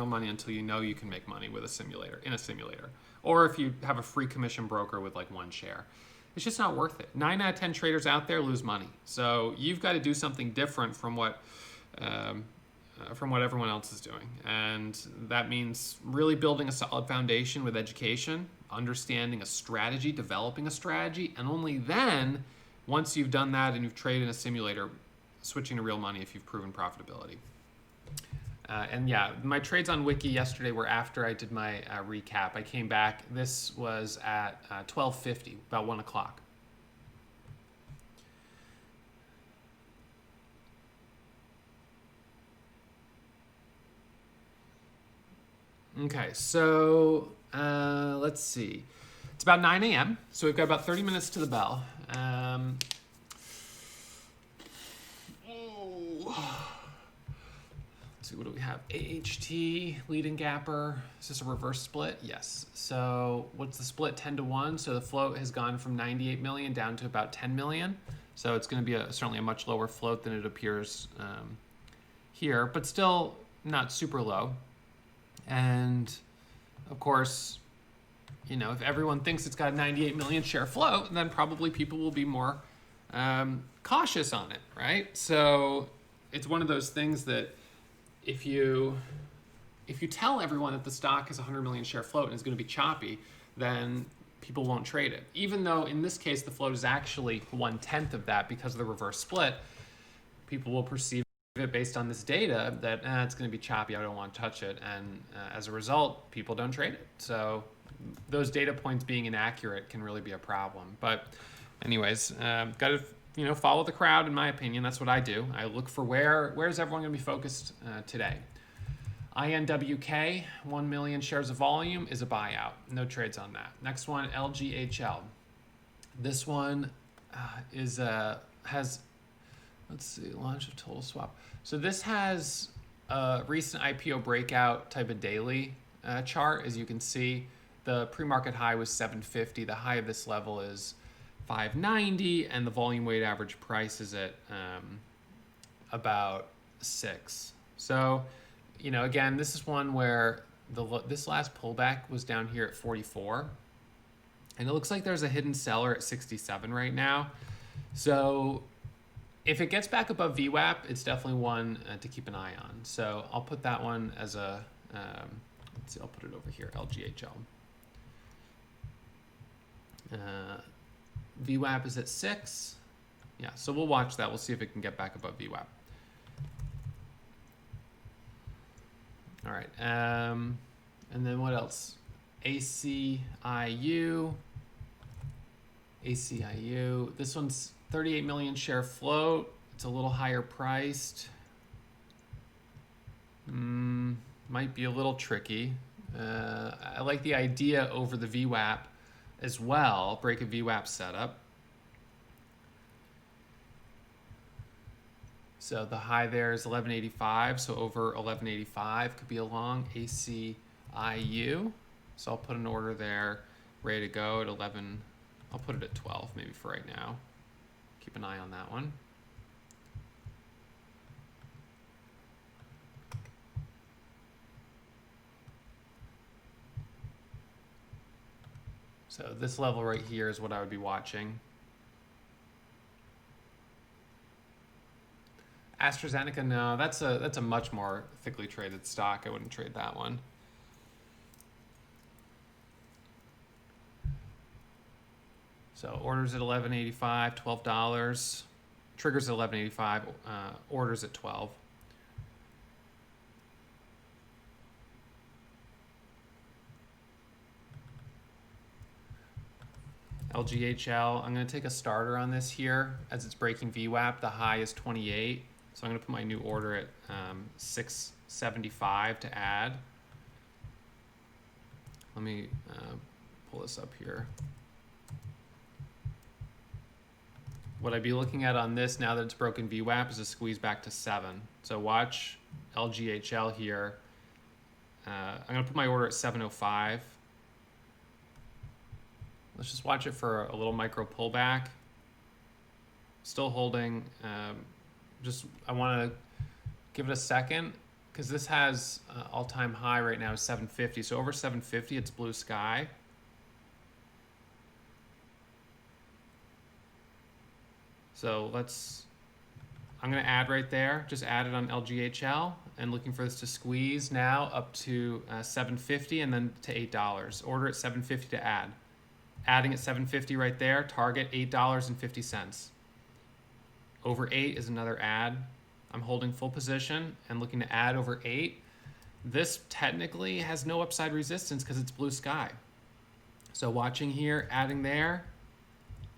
real money until you know you can make money with a simulator, in a simulator. Or if you have a free commission broker with like one share. It's just not worth it. 9 out of 10 traders out there lose money. So you've got to do something different from what everyone else is doing. And that means really building a solid foundation with education, understanding a strategy, developing a strategy, and only then, once you've done that and you've traded in a simulator, switching to real money if you've proven profitability. And yeah, my trades on Wiki yesterday were after I did my recap. I came back. This was at 12:50, about 1 o'clock. Okay, so let's see. It's about 9 a.m., so we've got about 30 minutes to the bell. Let's see, what do we have? AHT, leading gapper. Is this a reverse split? Yes. So what's the split? 10-1. So the float has gone from 98 million down to about 10 million. So it's going to be certainly a much lower float than it appears here, but still not super low. And of course, you know, if everyone thinks it's got a 98 million share float, then probably people will be more cautious on it, right? So it's one of those things that if you tell everyone that the stock has a 100 million share float and is going to be choppy, then people won't trade it. Even though in this case the float is actually 1/10 of that because of the reverse split, people will perceive it based on this data that it's going to be choppy, I don't want to touch it, and as a result, people don't trade it. So those data points being inaccurate can really be a problem. But anyways, got to follow the crowd, in my opinion. That's what I do. I look for where's everyone going to be focused today. INWK, 1 million shares of volume, is a buyout. No trades on that. Next one, LGHL. This one has, let's see, launch of total swap. So this has a recent IPO breakout type of daily chart. As you can see, the pre-market high was 750. The high of this level is 590, and the volume weighted average price is at about 6. So, again, this is one where this last pullback was down here at 44, and it looks like there's a hidden seller at 67 right now. So if it gets back above VWAP, it's definitely one to keep an eye on. So I'll put that one as a, let's see, I'll put it over here, LGHL. VWAP is at 6. Yeah, so we'll watch that. We'll see if it can get back above VWAP. All right, and then what else? ACIU. This one's 38 million share float. It's a little higher priced. Might be a little tricky. I like the idea over the VWAP as well. Break a VWAP setup. So the high there is 1185, so over 1185 could be a long. ACIU. So I'll put an order there, ready to go at 11. I'll put it at 12 maybe for right now. Keep an eye on that one. So this level right here is what I would be watching. AstraZeneca, no, that's a much more thickly traded stock. I wouldn't trade that one. So orders at $11.85, $12. Triggers at $11.85, orders at 12. LGHL, I'm going to take a starter on this here as it's breaking VWAP. The high is 28. So I'm going to put my new order at 675 to add. Let me pull this up here. What I'd be looking at on this now that it's broken VWAP is a squeeze back to 7. So watch LGHL here. I'm going to put my order at 705. Let's just watch it for a little micro pullback. Still holding. I want to give it a second because this has all-time high right now is 750. So over 750, it's blue sky. So I'm going to add right there, just add it on LGHL, and looking for this to squeeze now up to 750 and then to $8. Order at 750 to add. Adding at 750 right there, target $8.50. Over 8 is another add. I'm holding full position and looking to add over 8. This technically has no upside resistance because it's blue sky. So watching here, adding there,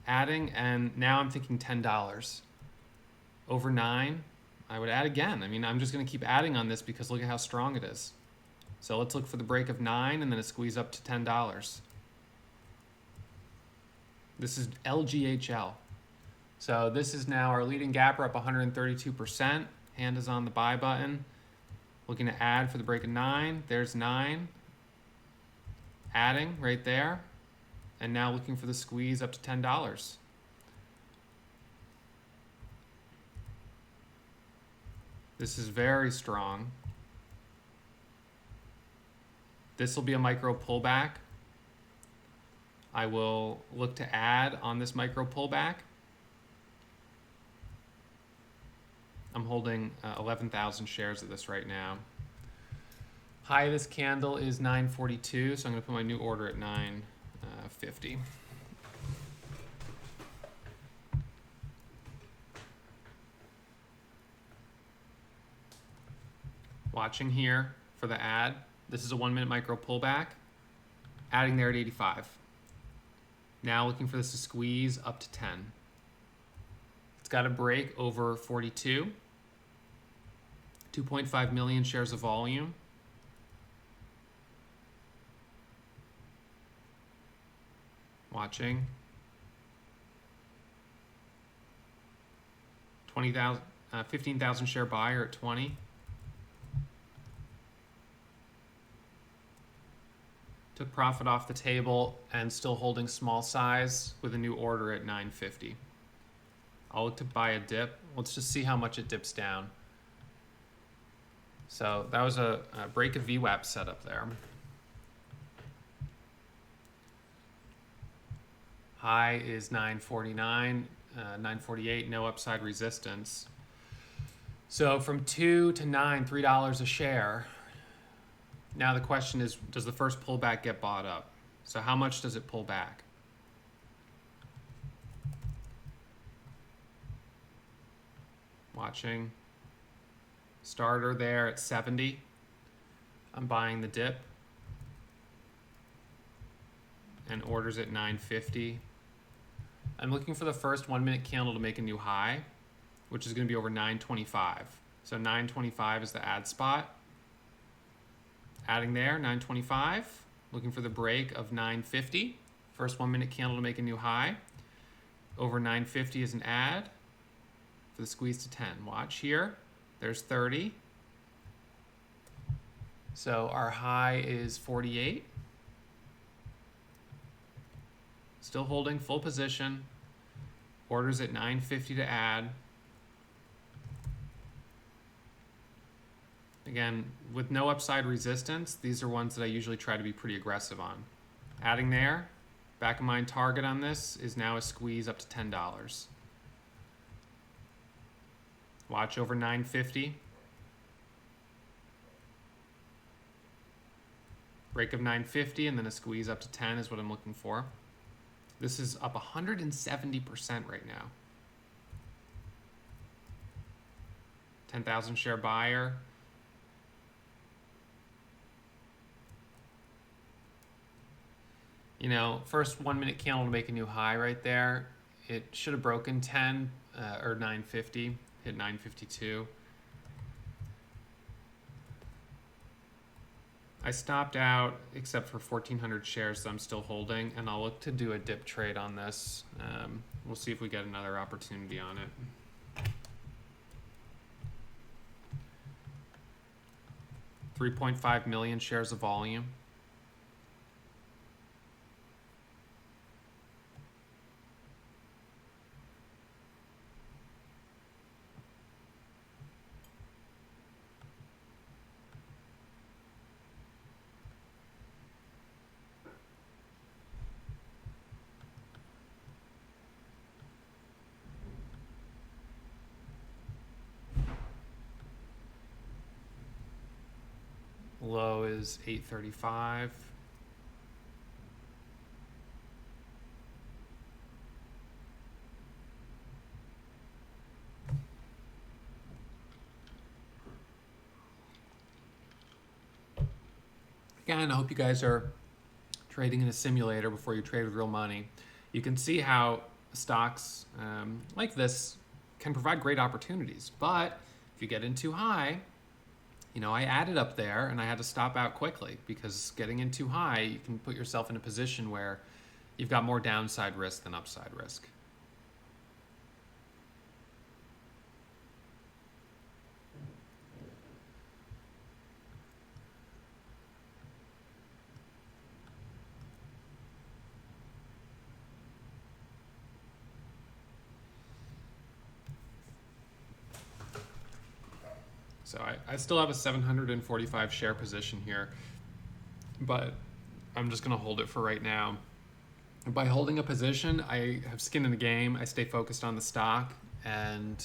adding, and now I'm thinking $10. Over 9, I would add again. I mean, I'm just going to keep adding on this because look at how strong it is. So let's look for the break of 9 and then a squeeze up to $10. This is LGHL. So this is now our leading gapper up 132%. Hand is on the buy button. Looking to add for the break of 9. There's 9. Adding right there. And now looking for the squeeze up to $10. This is very strong. This will be a micro pullback. I will look to add on this micro pullback. I'm holding 11,000 shares of this right now. High of this candle is 942, so I'm going to put my new order at 950. Watching here for the add. This is a 1 minute micro pullback. Adding there at 85. Now looking for this to squeeze up to 10. It's got a break over 42. 2.5 million shares of volume. Watching. 15,000 share buyer at 20. Took profit off the table and still holding small size with a new order at 950. I'll look to buy a dip. Let's just see how much it dips down. So that was a break of VWAP setup there. High is 949, 948, no upside resistance. So from 2 to 9, $3 a share. Now the question is, does the first pullback get bought up? So how much does it pull back? Watching. Starter there at 70. I'm buying the dip. And orders at 950. I'm looking for the first 1 minute candle to make a new high, which is going to be over 925. So 925 is the add spot. Adding there, 925. Looking for the break of 950. First 1 minute candle to make a new high. Over 950 is an add for the squeeze to 10. Watch here. There's 30. So our high is 48. Still holding full position. Orders at 950 to add. Again, with no upside resistance, these are ones that I usually try to be pretty aggressive on. Adding there, back of mind target on this is now a squeeze up to $10. Watch over 950. Break of 950 and then a squeeze up to 10 is what I'm looking for. This is up 170% right now. 10,000 share buyer. You know, first 1 minute candle to make a new high right there. It should have broken 10 or 950, hit 952. I stopped out except for 1,400 shares that I'm still holding, and I'll look to do a dip trade on this. We'll see if we get another opportunity on it. 3.5 million shares of volume. Low is 835. Again, I hope you guys are trading in a simulator before you trade with real money. You can see how stocks like this can provide great opportunities, but if you get in too high, you know, I added up there and I had to stop out quickly because getting in too high, you can put yourself in a position where you've got more downside risk than upside risk. So I still have a 745 share position here, but I'm just going to hold it for right now. By holding a position, I have skin in the game. I stay focused on the stock. And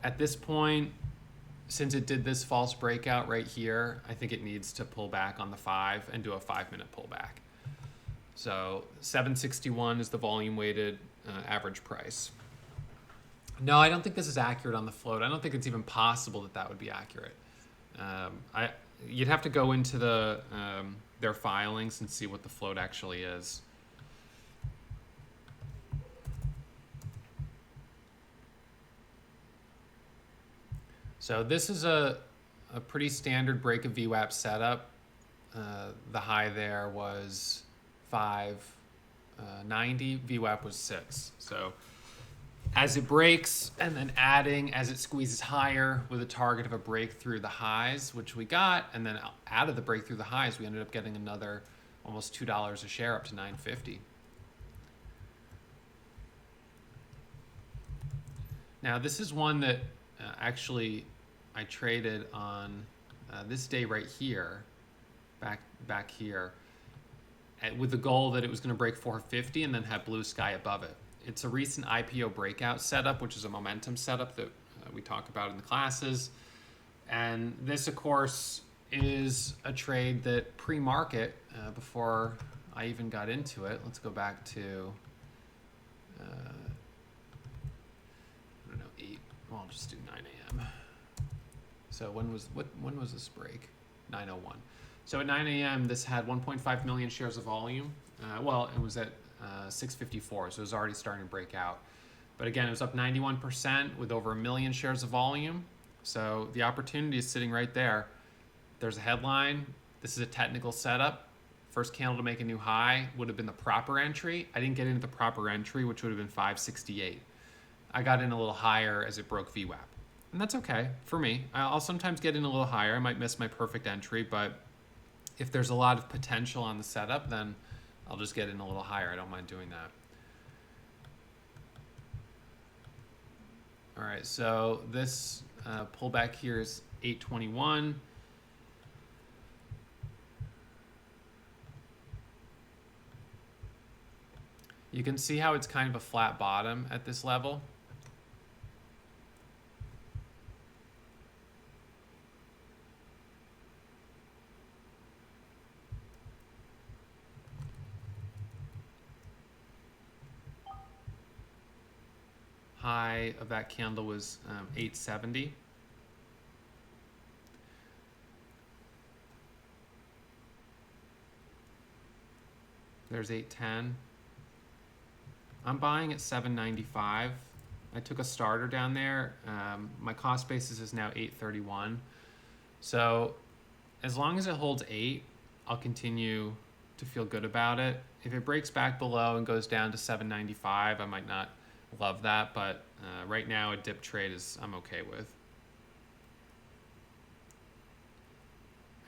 at this point, since it did this false breakout right here, I think it needs to pull back on the 5 and do a 5-minute pullback. So 761 is the volume weighted average price. No, I don't think this is accurate on the float. I don't think it's even possible that that would be accurate. You'd have to go into their filings and see what the float actually is. So this is a pretty standard break of VWAP setup. The high there was 590, VWAP was 6. So as it breaks and then adding as it squeezes higher with a target of a break through the highs, which we got, and then out of the break through the highs, we ended up getting another almost $2 a share up to $9.50. Now this is one that actually I traded on this day right here, back here, with the goal that it was going to break 450 and then have blue sky above it. It's a recent IPO breakout setup, which is a momentum setup that we talk about in the classes. And this, of course, is a trade that pre-market, before I even got into it. Let's go back to, I don't know, 8. Well, I'll just do 9 a.m. So when was this break? 9:01. So at 9 a.m., this had 1.5 million shares of volume. Well, it was at 654, so it was already starting to break out. But again, it was up 91% with over 1 million shares of volume. So the opportunity is sitting right there. There's a headline. This is a technical setup. First candle to make a new high would have been the proper entry. I didn't get into the proper entry, which would have been 568. I got in a little higher as it broke VWAP. And that's okay for me. I'll sometimes get in a little higher. I might miss my perfect entry, but if there's a lot of potential on the setup, then I'll just get in a little higher. I don't mind doing that. All right, so this pullback here is 821. You can see how it's kind of a flat bottom at this level. High of that candle was 870. There's 810. I'm buying at 795. I took a starter down there. My cost basis is now 831. So as long as it holds 8, I'll continue to feel good about it. If it breaks back below and goes down to 795, I might not love that, but right now a dip trade is I'm okay with.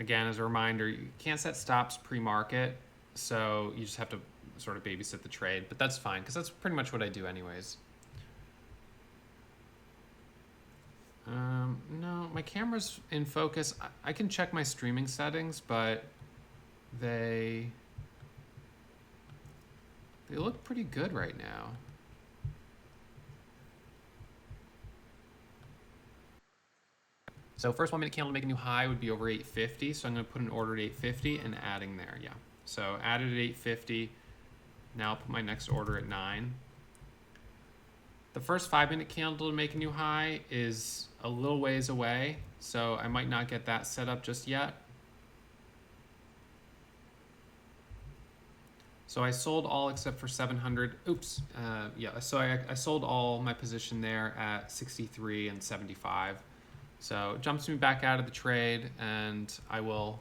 Again, as a reminder, you can't set stops pre-market, so you just have to sort of babysit the trade, but that's fine because that's pretty much what I do anyways. No, my camera's in focus. I can check my streaming settings, but they look pretty good right now. So first 1 minute candle to make a new high would be over 850. So I'm going to put an order at 850 and adding there. Yeah. So added at 850. Now I'll put my next order at 9. The first 5 minute candle to make a new high is a little ways away, so I might not get that set up just yet. So I sold all except for 700. Oops. Yeah, so I sold all my position there at 63 and 75. So it jumps me back out of the trade, and I will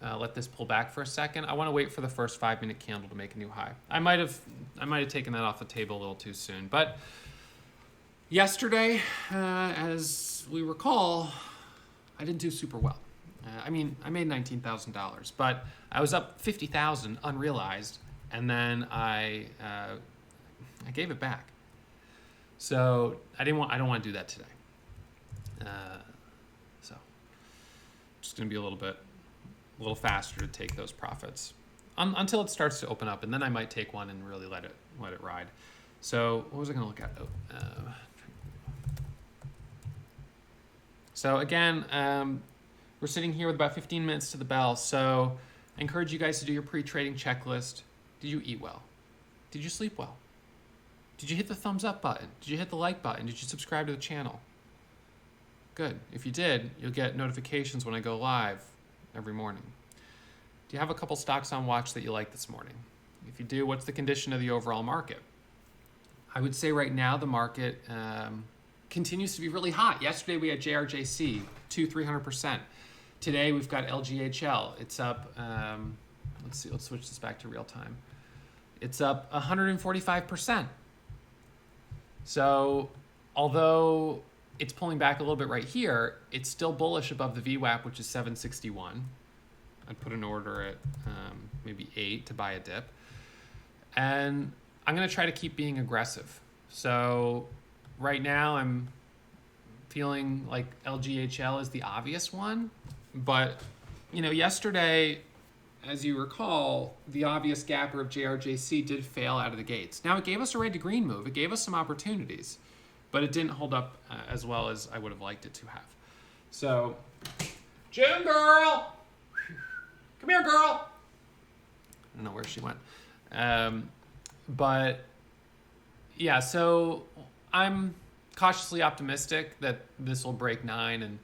let this pull back for a second. I want to wait for the first 5 minute candle to make a new high. I might have taken that off the table a little too soon, but yesterday, as we recall, I didn't do super well. I mean, I made $19,000, but I was up 50,000 unrealized, and then I gave it back. So I don't want to do that today. So just going to be a little faster to take those profits until it starts to open up, and then I might take one and really let it ride. So what was I going to look at? So again, we're sitting here with about 15 minutes to the bell. So I encourage you guys to do your pre-trading checklist. Did you eat well? Did you sleep well? Did you hit the thumbs up button? Did you hit the like button? Did you subscribe to the channel? Good. If you did, you'll get notifications when I go live every morning. Do you have a couple stocks on watch that you like this morning? If you do, what's the condition of the overall market? I would say right now the market continues to be really hot. Yesterday we had JRJC, 300%. Today we've got LGHL. It's up, let's switch this back to real time. It's up 145%. So although it's pulling back a little bit right here, it's still bullish above the VWAP, which is 761. I'd put an order at maybe 8 to buy a dip. And I'm going to try to keep being aggressive. So right now I'm feeling like LGHL is the obvious one. But, yesterday, as you recall, the obvious gapper of JRJC did fail out of the gates. Now, it gave us a red to green move. It gave us some opportunities, but it didn't hold up as well as I would have liked it to have. So, June girl! Come here, girl! I don't know where she went. But, yeah, so I'm cautiously optimistic that this will break 9 and,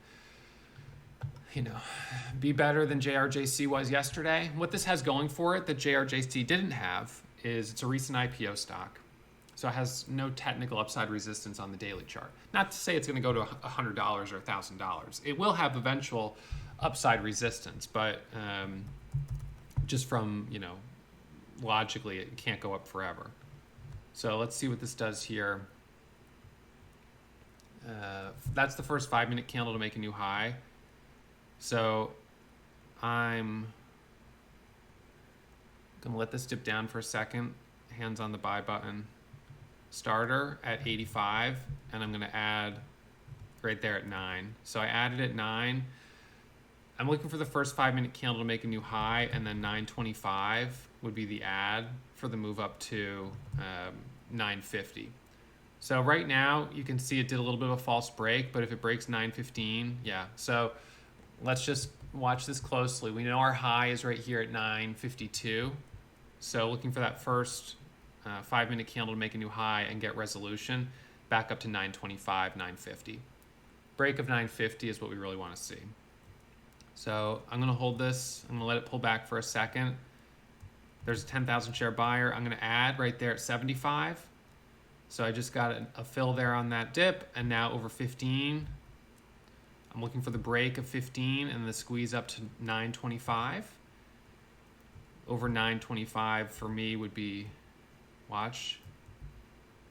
be better than JRJC was yesterday. What this has going for it that JRJC didn't have is it's a recent IPO stock. So it has no technical upside resistance on the daily chart. Not to say it's going to go to $100 or $1,000. It will have eventual upside resistance, but just from, logically, it can't go up forever. So let's see what this does here. That's the first 5 minute candle to make a new high. So I'm going to let this dip down for a second. Hands on the buy button. Starter at 85, and I'm going to add right there at 9. So I added at 9. I'm looking for the first 5 minute candle to make a new high, and then 925 would be the add for the move up to 950. So right now you can see it did a little bit of a false break, but if it breaks 915, yeah. So let's just watch this closely. We know our high is right here at 952. So looking for that first 5 minute candle to make a new high and get resolution back up to 925, 950. Break of 950 is what we really want to see. So I'm going to hold this. I'm going to let it pull back for a second. There's a 10,000 share buyer. I'm going to add right there at 75. So I just got a fill there on that dip, and now over 15. I'm looking for the break of 15 and the squeeze up to 925. Over 925 for me would be, watch.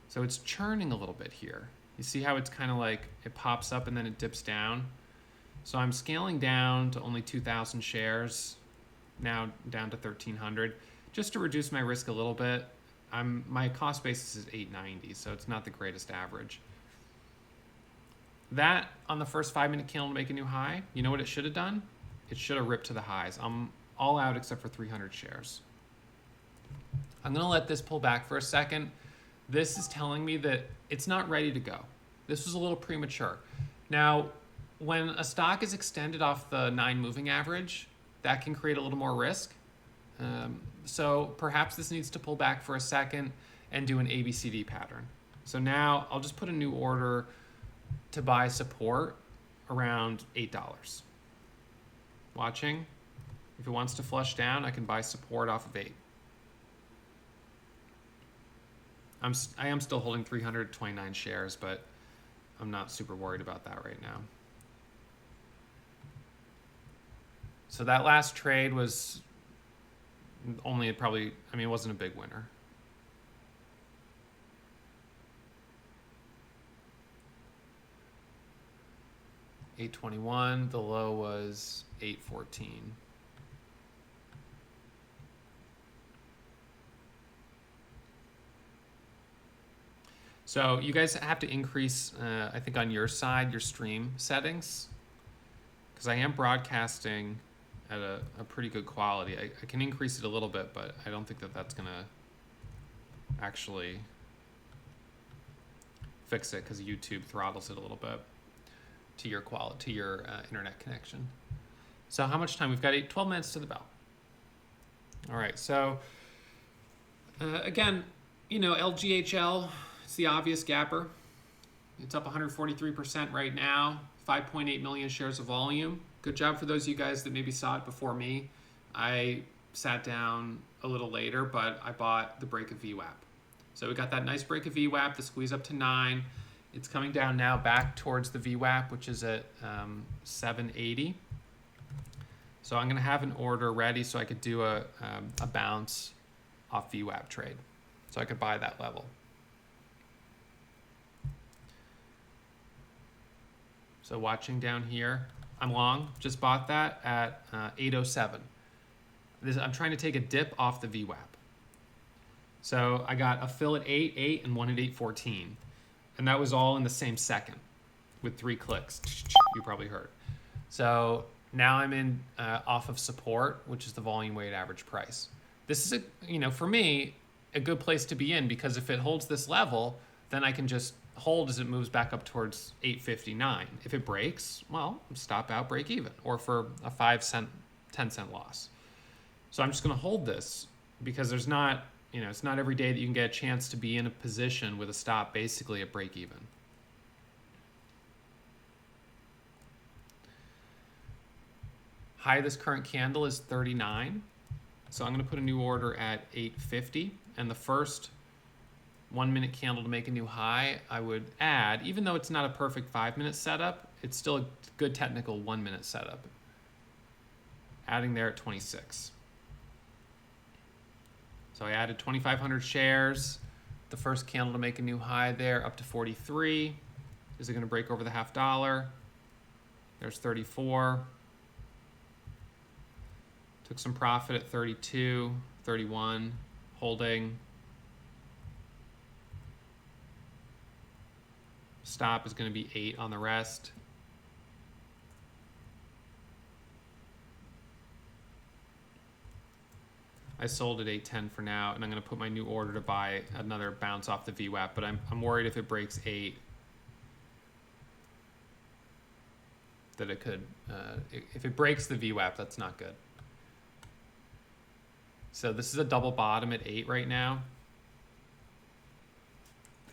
So it's churning a little bit here. You see how it's kind of like it pops up and then it dips down? So I'm scaling down to only 2,000 shares, now down to 1,300, just to reduce my risk a little bit. My cost basis is 890, so it's not the greatest average. That on the first 5 minute candle to make a new high, you know what it should have done? It should have ripped to the highs. I'm all out except for 300 shares. I'm going to let this pull back for a second. This is telling me that it's not ready to go. This was a little premature. Now, when a stock is extended off the 9 moving average, that can create a little more risk. So perhaps this needs to pull back for a second and do an ABCD pattern. So now I'll just put a new order to buy support around $8. Watching. If it wants to flush down, I can buy support off of 8. I am still holding 329 shares, but I'm not super worried about that right now. So that last trade was only probably, I mean, it wasn't a big winner. $8.21, the low was $8.14. So you guys have to increase, I think on your side, your stream settings, because I am broadcasting at a pretty good quality. I can increase it a little bit, but I don't think that that's gonna actually fix it, because YouTube throttles it a little bit to your quality, to your internet connection. So how much time? We've got 12 minutes to the bell. All right, so again, you know, LGHL, it's the obvious gapper. It's up 143% right now, 5.8 million shares of volume. Good job for those of you guys that maybe saw it before me. I sat down a little later, but I bought the break of VWAP. So we got that nice break of VWAP, the squeeze up to 9. It's coming down now back towards the VWAP, which is at 780. So I'm gonna have an order ready so I could do a bounce off VWAP trade. So I could buy that level. So watching down here, I'm long, just bought that at 807. I'm trying to take a dip off the VWAP. So I got a fill at 8, 8, and one at 8.14. And that was all in the same second with 3 clicks. You probably heard. So now I'm in off of support, which is the volume weighted average price. This is, for me, a good place to be in, because if it holds this level, then I can just hold as it moves back up towards 8.59. If it breaks, well, stop out, break even, or for a 5-cent, 10-cent loss. So I'm just going to hold this, because there's not, it's not every day that you can get a chance to be in a position with a stop basically at break even. High of this current candle is 39. So I'm going to put a new order at 8.50, and the first 1 minute candle to make a new high, I would add, even though it's not a perfect 5-minute setup, it's still a good technical 1 minute setup. Adding there at 26. So I added 2,500 shares. The first candle to make a new high there, up to 43. Is it going to break over the $0.50? There's 34. Took some profit at 32, 31, holding. Stop is going to be 8 on the rest. I sold at 8.10 for now, and I'm going to put my new order to buy another bounce off the VWAP, but I'm worried if it breaks 8 that it could, if it breaks the VWAP, that's not good. So this is a double bottom at 8 right now.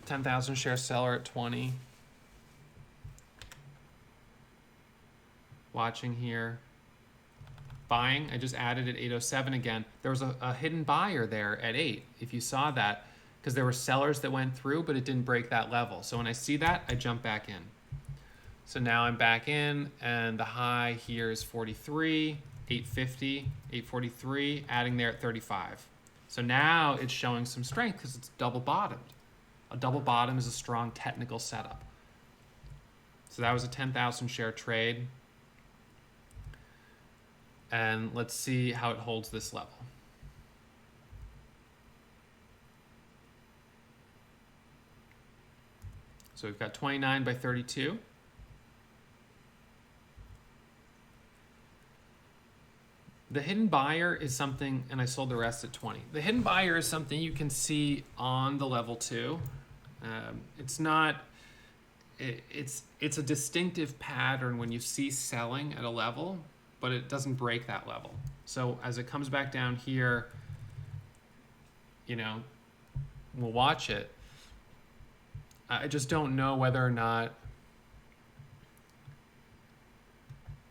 10,000 share seller at 20. Watching here. Buying, I just added at 807 again. There was a hidden buyer there at 8, if you saw that, because there were sellers that went through, but it didn't break that level. So when I see that, I jump back in. So now I'm back in, and the high here is 43, 850, 843, adding there at 35. So now it's showing some strength because it's double bottomed. A double bottom is a strong technical setup. So that was a 10,000 share trade. And let's see how it holds this level. So we've got 29 by 32. The hidden buyer is something, and I sold the rest at 20. The hidden buyer is something you can see on the level 2. It's not it's a distinctive pattern when you see selling at a level, but it doesn't break that level. So as it comes back down here, we'll watch it. I just don't know whether or not.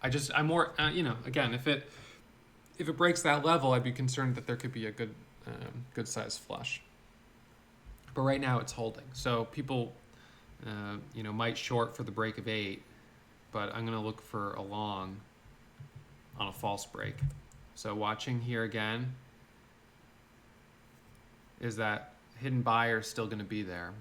I'm more, again, if it breaks that level, I'd be concerned that there could be a good size flush. But right now it's holding. So people, might short for the break of 8, but I'm going to look for a long on a false break. So watching here again, is that hidden buyer still going to be there?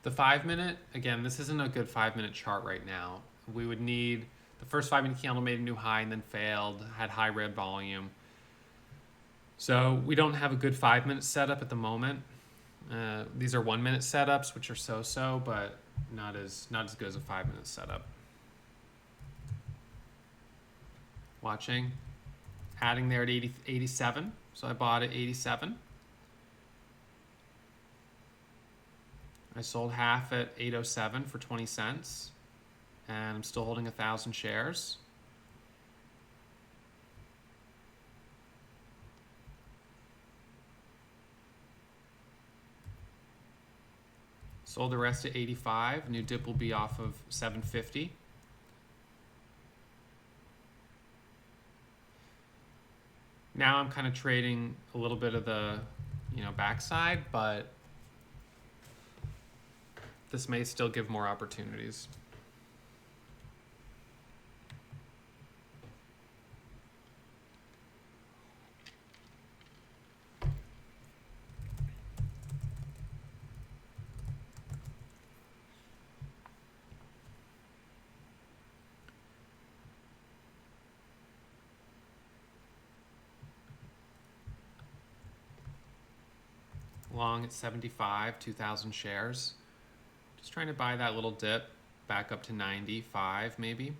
The 5-minute, again, this isn't a good 5-minute chart right now. We would need, the first 5-minute candle made a new high and then failed, had high red volume. So we don't have a good 5-minute setup at the moment. These are 1-minute setups, which are so-so, but not as good as a 5-minute setup. Watching, adding there at 87. So I bought at 87. I sold half at 807 for 20 cents, and I'm still holding 1,000 shares. Sold the rest at 85. New dip will be off of 750. Now I'm kind of trading a little bit of the, backside, but this may still give more opportunities. Long at 75, 2,000 shares. Just trying to buy that little dip back up to 95 maybe.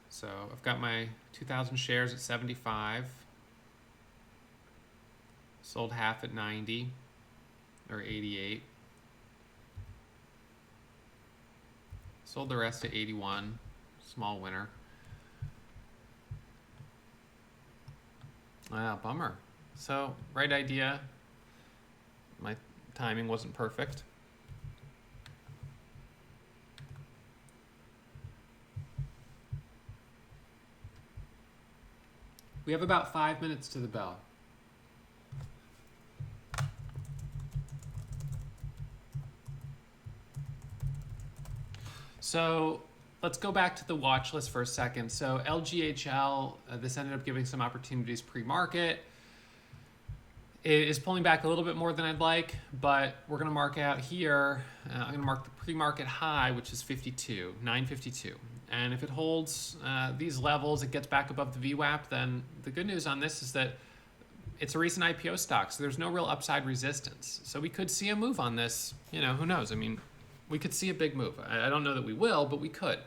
So I've got my 2,000 shares at 75. Sold half at 90 or 88. Sold the rest at 81. Small winner. Bummer. So, right idea. My timing wasn't perfect. We have about 5 minutes to the bell. So let's go back to the watch list for a second. So LGHL, this ended up giving some opportunities pre-market. It is pulling back a little bit more than I'd like, but we're going to mark out here. I'm going to mark the pre-market high, which is 952. And if it holds these levels, it gets back above the VWAP, then the good news on this is that it's a recent IPO stock, so there's no real upside resistance. So we could see a move on this. Who knows? I mean, we could see a big move. I don't know that we will, but we could.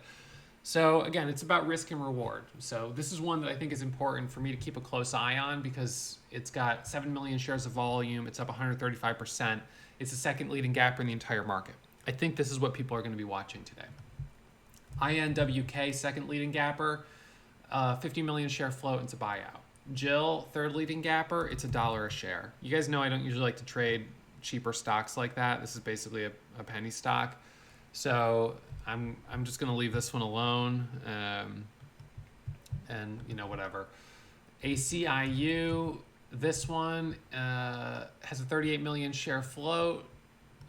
So again, it's about risk and reward. So this is one that I think is important for me to keep a close eye on because it's got 7 million shares of volume. It's up 135%. It's the second leading gapper in the entire market. I think this is what people are going to be watching today. INWK, second leading gapper, 50 million share float. It's a buyout. Jill, third leading gapper. It's $1 a share. You guys know I don't usually like to trade cheaper stocks like that. This is basically a penny stock. So I'm just going to leave this one alone, and whatever. ACIU, this one has a 38 million share float.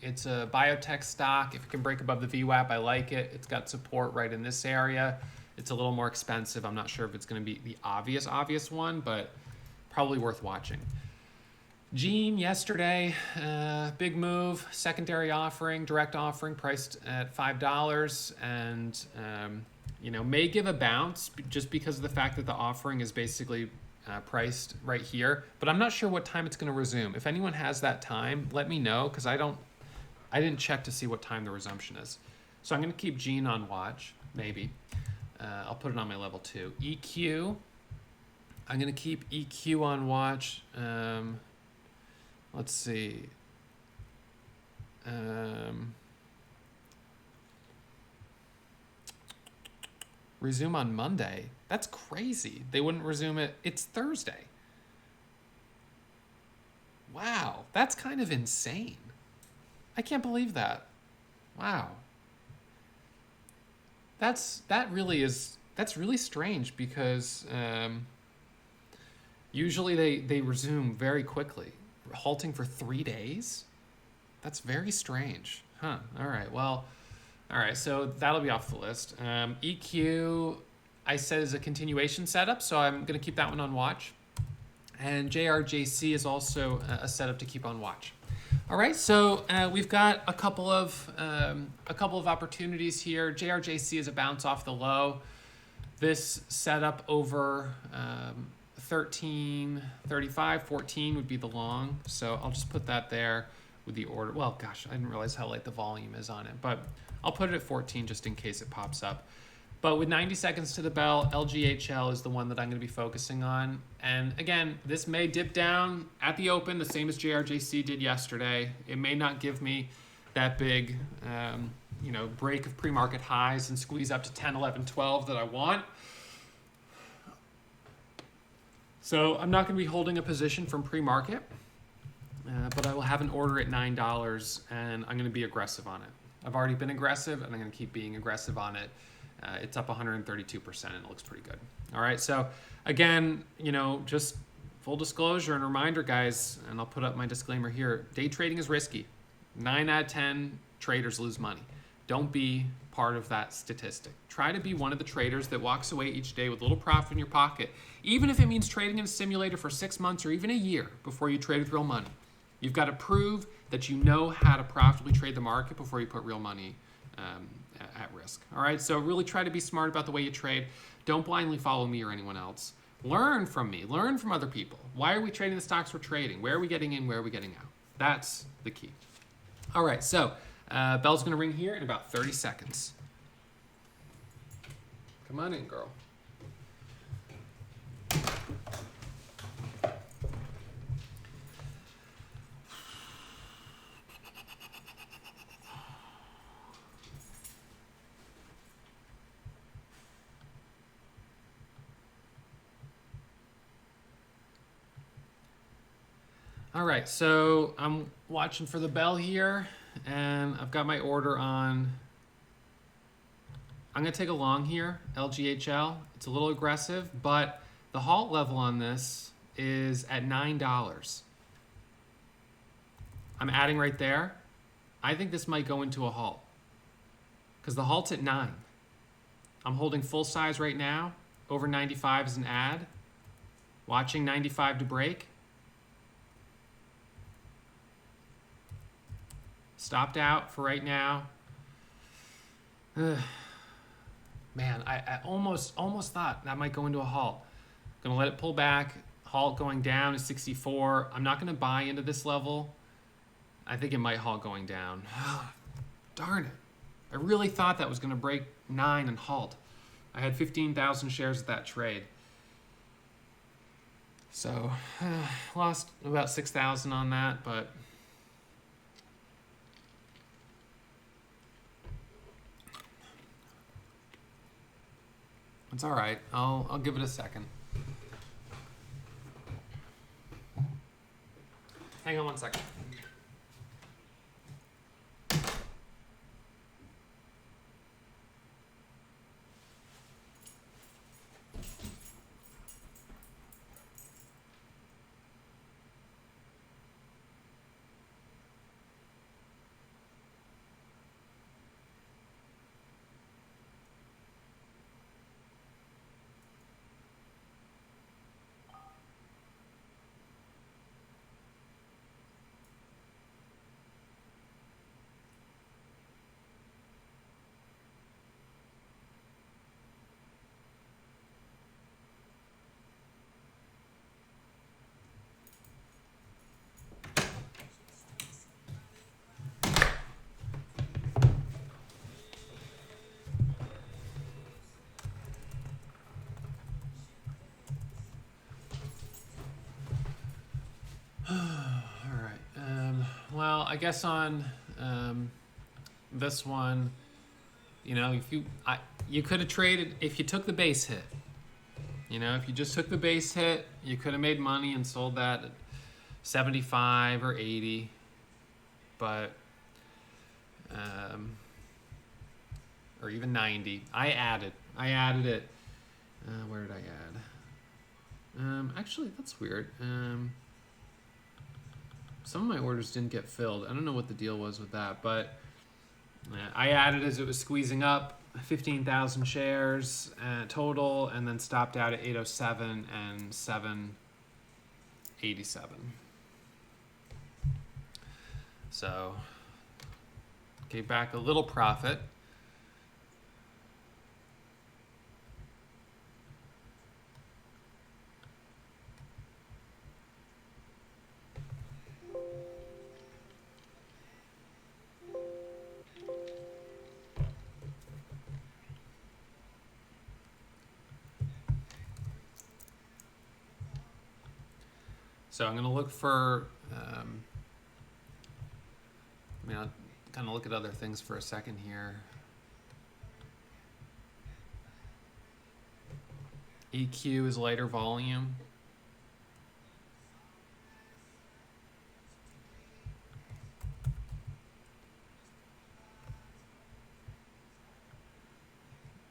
It's a biotech stock. If it can break above the VWAP, I like it. It's got support right in this area. It's a little more expensive. I'm not sure if it's going to be the obvious one, but probably worth watching. Gene yesterday, big move, secondary offering, direct offering priced at $5, and may give a bounce just because of the fact that the offering is basically priced right here, but I'm not sure what time it's going to resume. If anyone has that time, let me know, because I didn't check to see what time the resumption is. So I'm going to keep Gene on watch, maybe. I'll put it on my level 2. EQ, I'm going to keep EQ on watch. Let's see. Resume on Monday. That's crazy. They wouldn't resume it. It's Thursday. Wow, that's kind of insane. I can't believe that. Wow. That's really strange, because usually they resume very quickly. Halting for 3 days? That's very strange. Huh. All right. Well, all right. So that'll be off the list. EQ, I said, is a continuation setup, so I'm going to keep that one on watch. And JRJC is also a setup to keep on watch. All right. So we've got a couple of opportunities here. JRJC is a bounce off the low. This setup over 13.35, 14 would be the long. So I'll just put that there with the order. Well, gosh, I didn't realize how light the volume is on it, but I'll put it at 14 just in case it pops up. But with 90 seconds to the bell, LGHL is the one that I'm going to be focusing on. And again, this may dip down at the open, the same as JRJC did yesterday. It may not give me that big, break of pre-market highs and squeeze up to 10, 11, 12 that I want. So I'm not going to be holding a position from pre-market, but I will have an order at $9, and I'm going to be aggressive on it. I've already been aggressive, and I'm going to keep being aggressive on it. It's up 132%, and it looks pretty good. All right, so again, just full disclosure and reminder, guys, and I'll put up my disclaimer here. Day trading is risky. 9 out of 10 traders lose money. Don't be part of that statistic. Try to be one of the traders that walks away each day with a little profit in your pocket, even if it means trading in a simulator for 6 months or even a year before you trade with real money. You've got to prove that you know how to profitably trade the market before you put real money at risk. All right, so really try to be smart about the way you trade. Don't blindly follow me or anyone else. Learn from me. Learn from other people. Why are we trading the stocks we're trading? Where are we getting in? Where are we getting out? That's the key. All right, so bell's going to ring here in about 30 seconds. Come on in, girl. All right, so I'm watching for the bell here, and I've got my order on. I'm going to take a long here, LGHL. It's a little aggressive, but the halt level on this is at $9. I'm adding right there. I think this might go into a halt because the halt's at 9. I'm holding full size right now. Over 95 is an add. Watching 95 to break. Stopped out for right now. Man, I almost thought that might go into a halt. Gonna let it pull back. Halt going down to 64. I'm not gonna buy into this level. I think it might halt going down. Darn it. I really thought that was gonna break 9 and halt. I had 15,000 shares of that trade. So, lost about 6,000 on that, but it's all right. I'll give it a second. Hang on one second. I guess on this one, you know, if you could have traded if you took the base hit. You know, if you just took the base hit, you could have made money and sold that at 75 or 80. But or even 90. I added it. Where did I add? Actually, that's weird. Some of my orders didn't get filled. I don't know what the deal was with that, but I added as it was squeezing up 15,000 shares total, and then stopped out at 807 and 787. So gave back a little profit. So I'm going to look for, I'll kind of look at other things for a second here. EQ is lighter volume.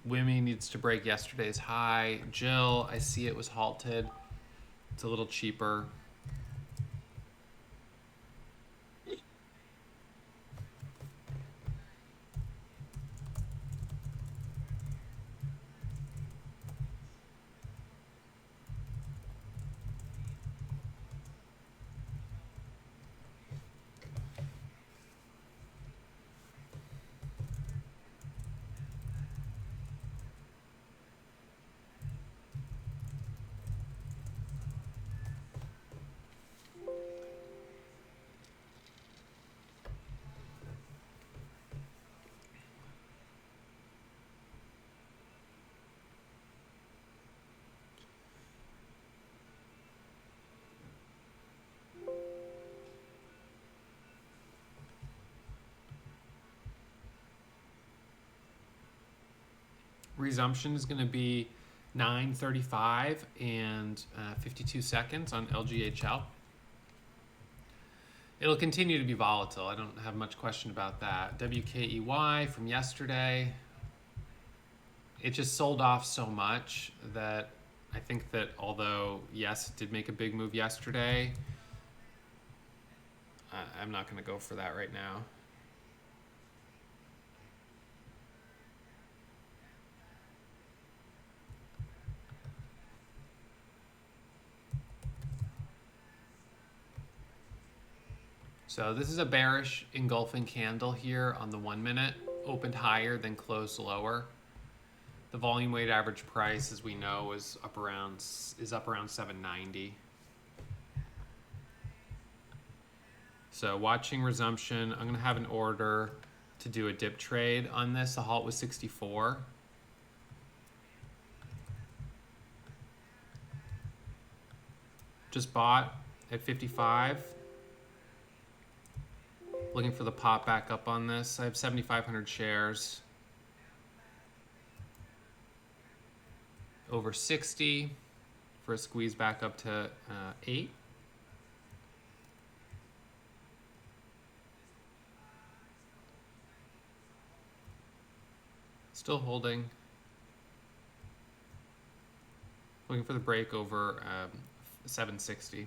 Wimmy needs to break yesterday's high. Jill, I see it was halted. It's a little cheaper. Resumption is going to be 9:35 and 52 seconds on LGHL. It'll continue to be volatile. I don't have much question about that. WKEY from yesterday. It just sold off so much that I think that although, yes, it did make a big move yesterday, I'm not going to go for that right now. So this is a bearish engulfing candle here on the 1 minute, opened higher then closed lower. The volume weighted average price, as we know, is up around 790. So watching resumption, I'm going to have an order to do a dip trade on this. The halt was 64. Just bought at 55. Looking for the pop back up on this. I have 7,500 shares. Over 60 for a squeeze back up to 8. Still holding. Looking for the break over 760.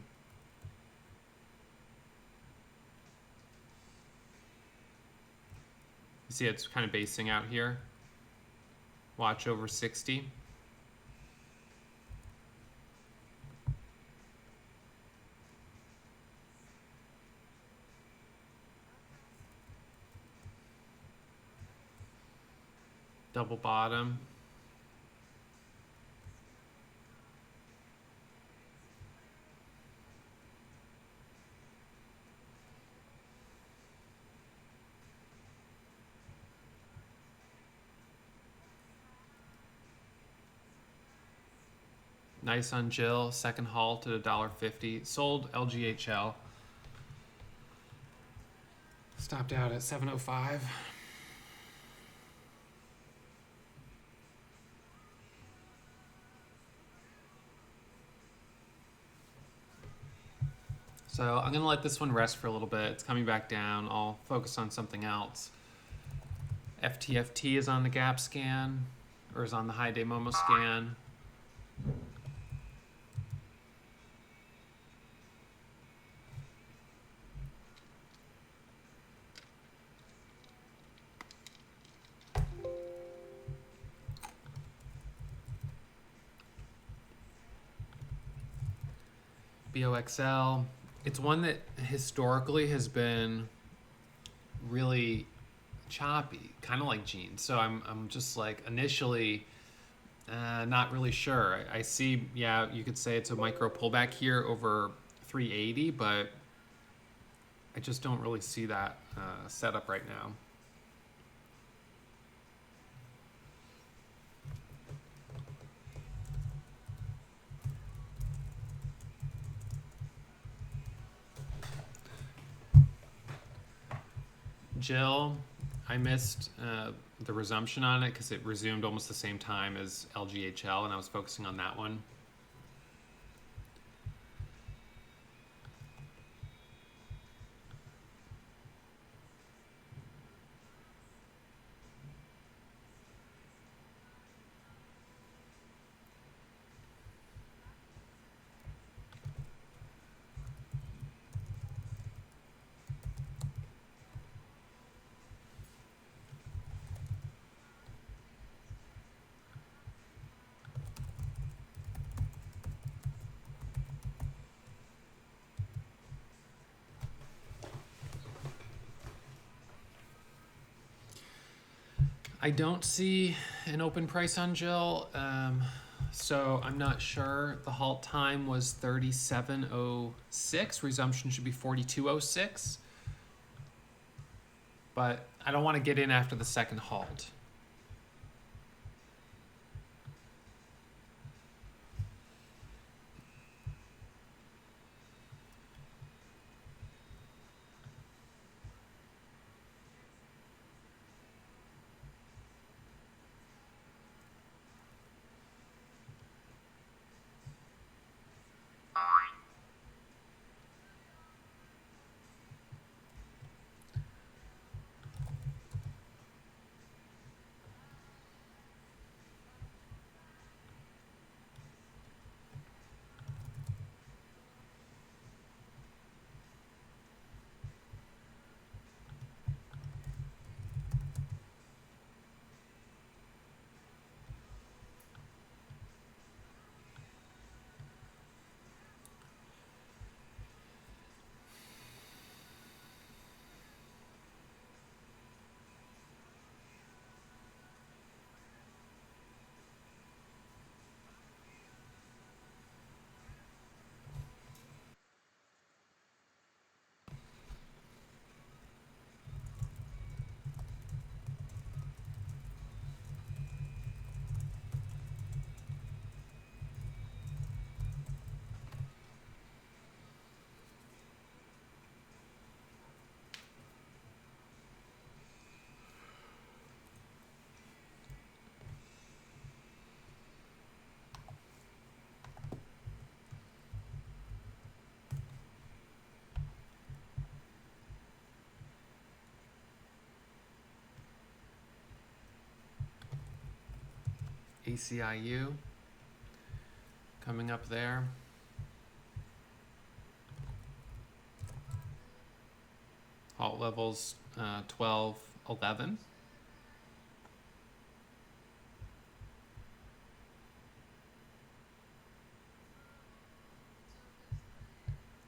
You see it's kind of basing out here. Watch over 60. Double bottom. Nice on Jill, second halt at $1.50. Sold LGHL. Stopped out at 705. So I'm gonna let this one rest for a little bit. It's coming back down. I'll focus on something else. FTFT is on the gap scan, or is on the high day Momo scan. BOXL, it's one that historically has been really choppy, kind of like jeans. So I'm just like initially not really sure. I see, yeah, you could say it's a micro pullback here over 380, but I just don't really see that setup right now. Jill, I missed the resumption on it because it resumed almost the same time as LGHL, and I was focusing on that one. I don't see an open price on Jill, so I'm not sure. The halt time was 37.06. Resumption should be 42.06. But I don't want to get in after the second halt. ACIU coming up there. Halt levels 12.11.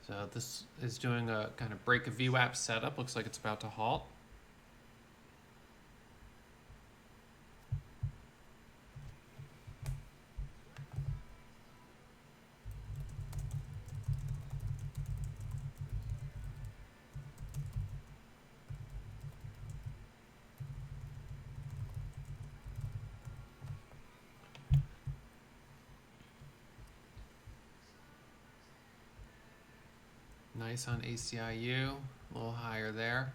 So this is doing a kind of break a VWAP setup. Looks like it's about to halt. Nice on ACIU, a little higher there.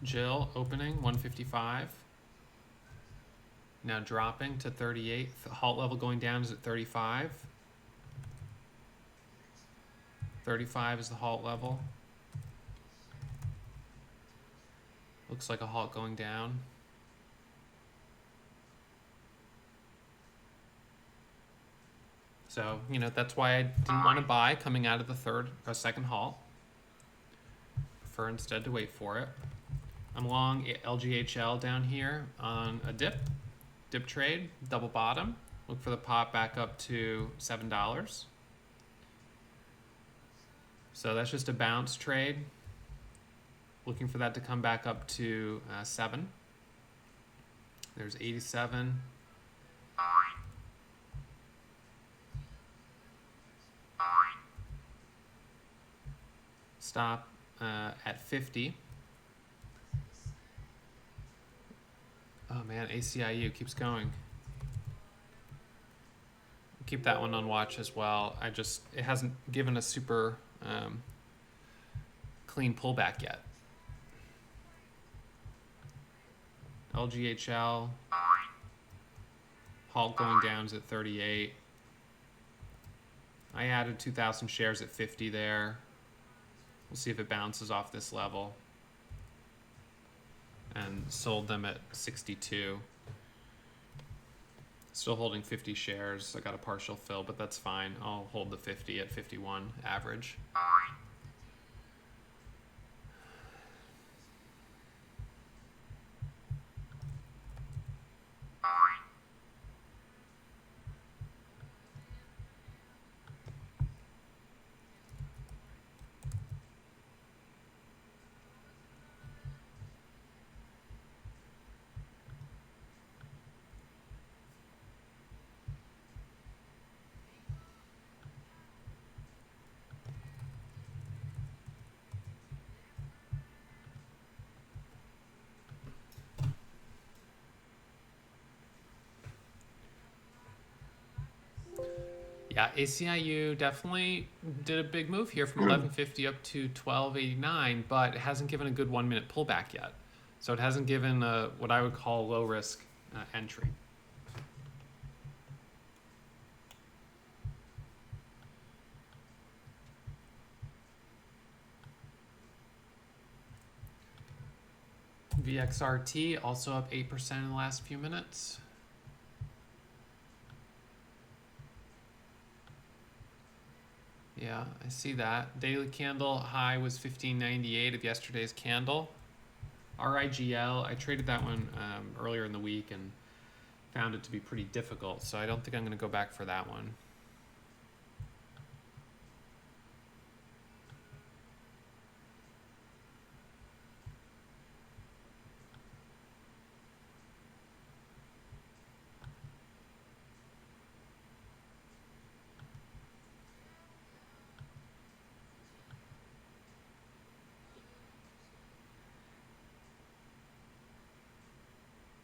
Jill opening 155. Now dropping to 38. The halt level going down is at 35. 35 is the halt level. Looks like a halt going down. So, you know, that's why I didn't want to buy coming out of the second halt. Prefer instead to wait for it. I'm long LGHL down here on a dip trade, double bottom. Look for the pop back up to $7. So that's just a bounce trade. Looking for that to come back up to 7. There's 87. Stop at 50. Oh man, ACIU keeps going. Keep that one on watch as well. It hasn't given a super clean pullback yet. LGHL, halt going down is at 38. I added 2,000 shares at 50 there. We'll see if it bounces off this level. And sold them at 62. Still holding 50 shares. I got a partial fill, but that's fine. I'll hold the 50 at 51 average. Yeah, ACIU definitely did a big move here from 1150 up to 1289, but it hasn't given a good 1 minute pullback yet. So it hasn't given what I would call low risk entry. VXRT also up 8% in the last few minutes. Yeah, I see that. Daily candle high was 1598 of yesterday's candle. RIGL, I traded that one earlier in the week and found it to be pretty difficult, so I don't think I'm going to go back for that one.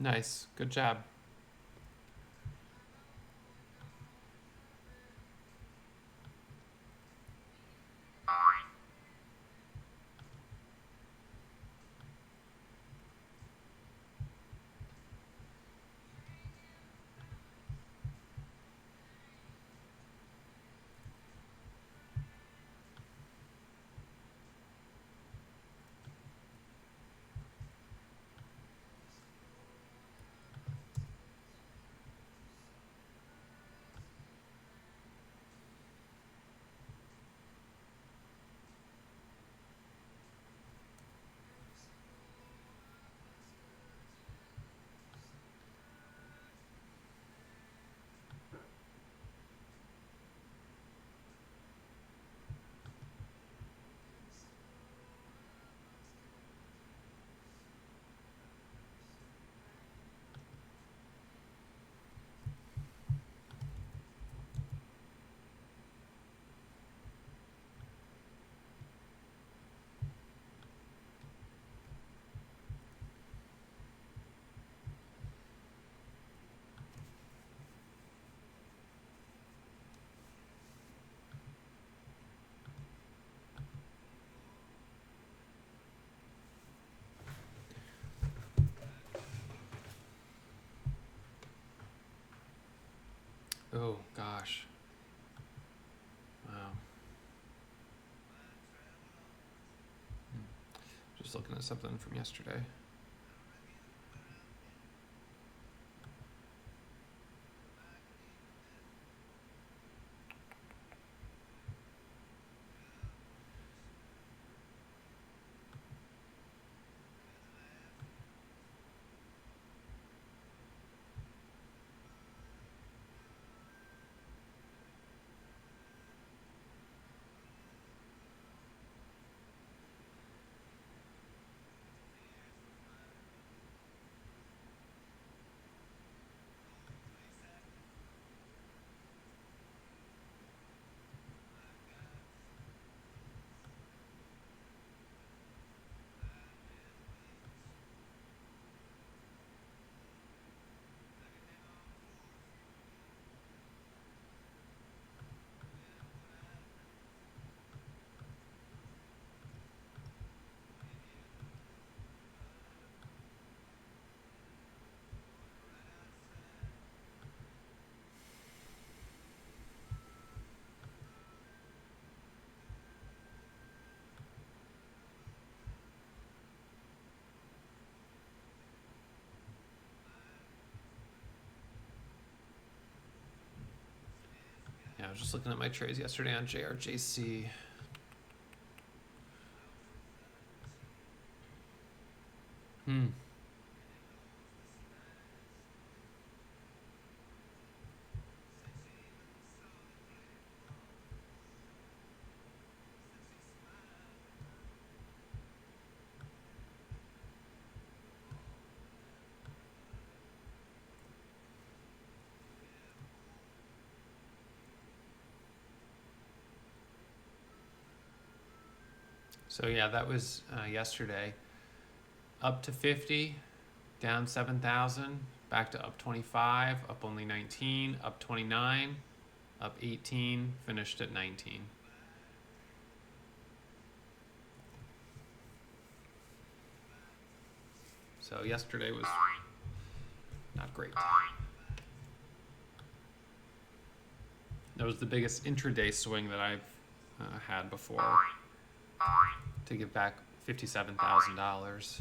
Nice, good job. Just looking at something from yesterday. Yeah, I was just looking at my trades yesterday on JRJC. So yeah, that was yesterday. Up to 50, down 7,000, back to up 25, up only 19, up 29, up 18, finished at 19. So yesterday was not great. That was the biggest intraday swing that I've had before, to give back $57,000.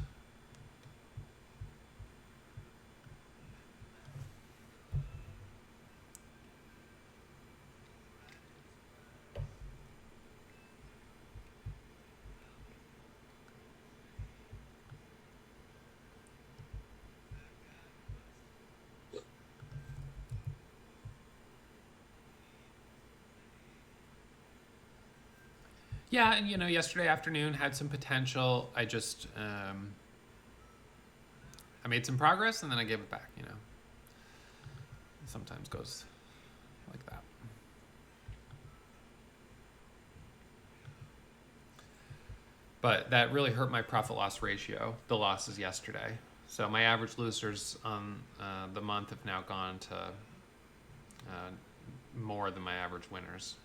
Yeah, and yesterday afternoon had some potential. I just I made some progress and then I gave it back. It sometimes goes like that. But that really hurt my profit loss ratio, the losses yesterday. So my average losers on the month have now gone to more than my average winners.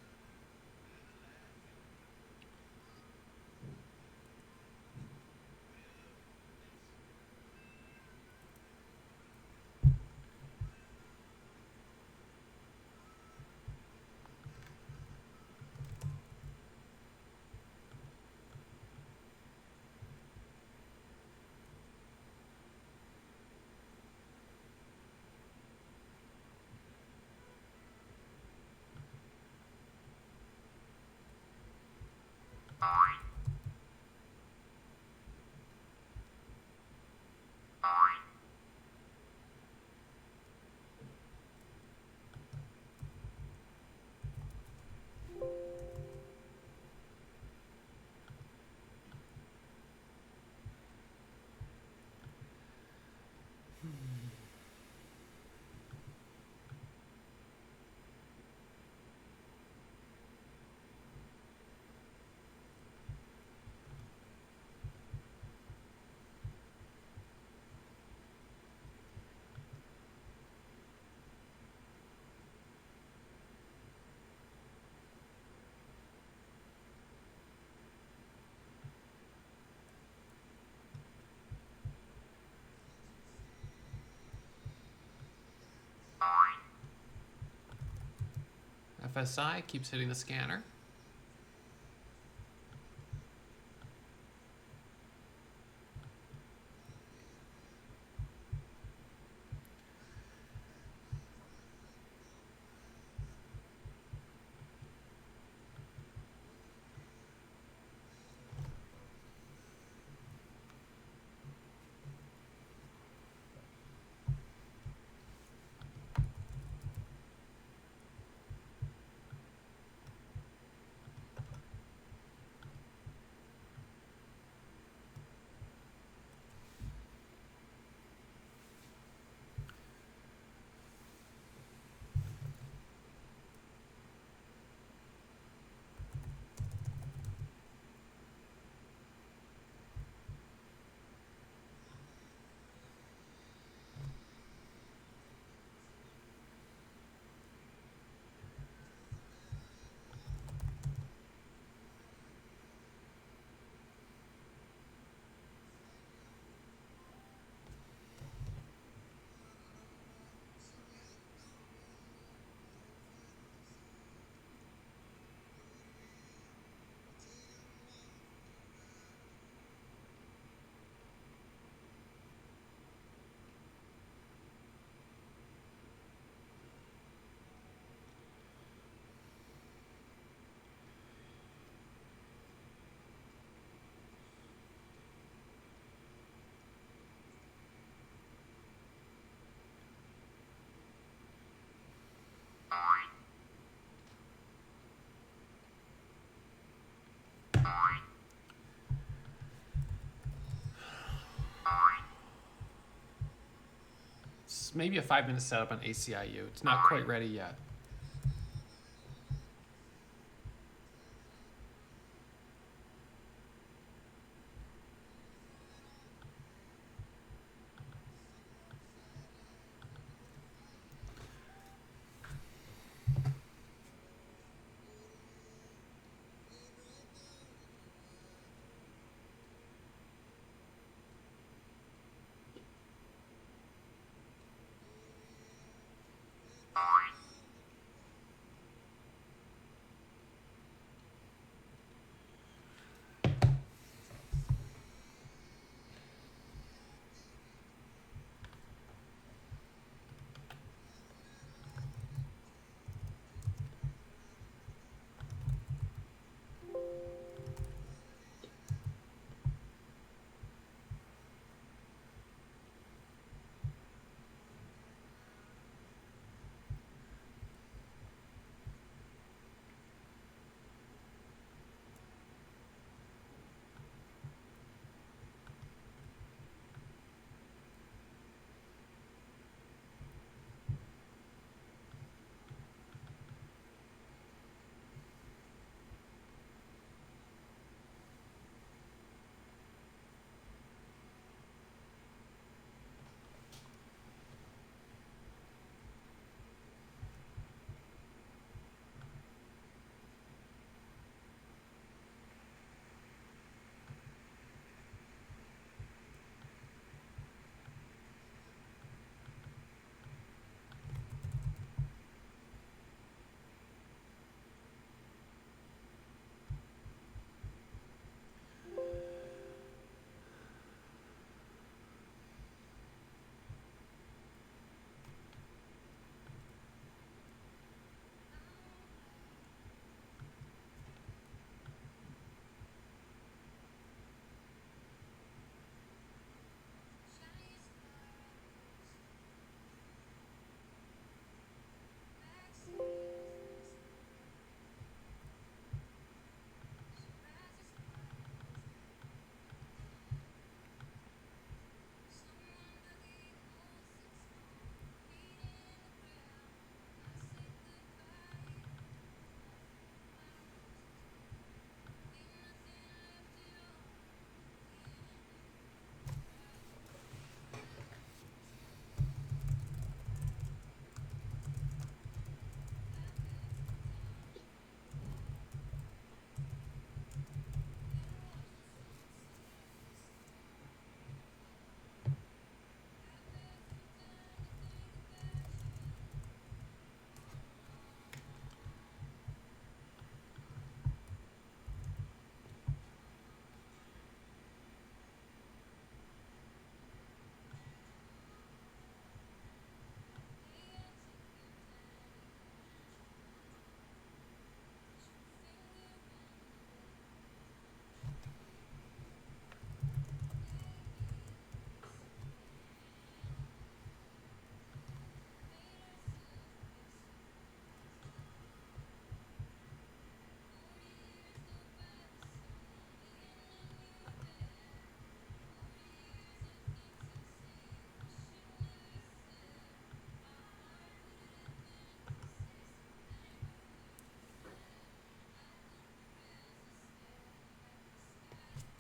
FSI keeps hitting the scanner. It's maybe a 5-minute setup on ACIU. It's not quite ready yet.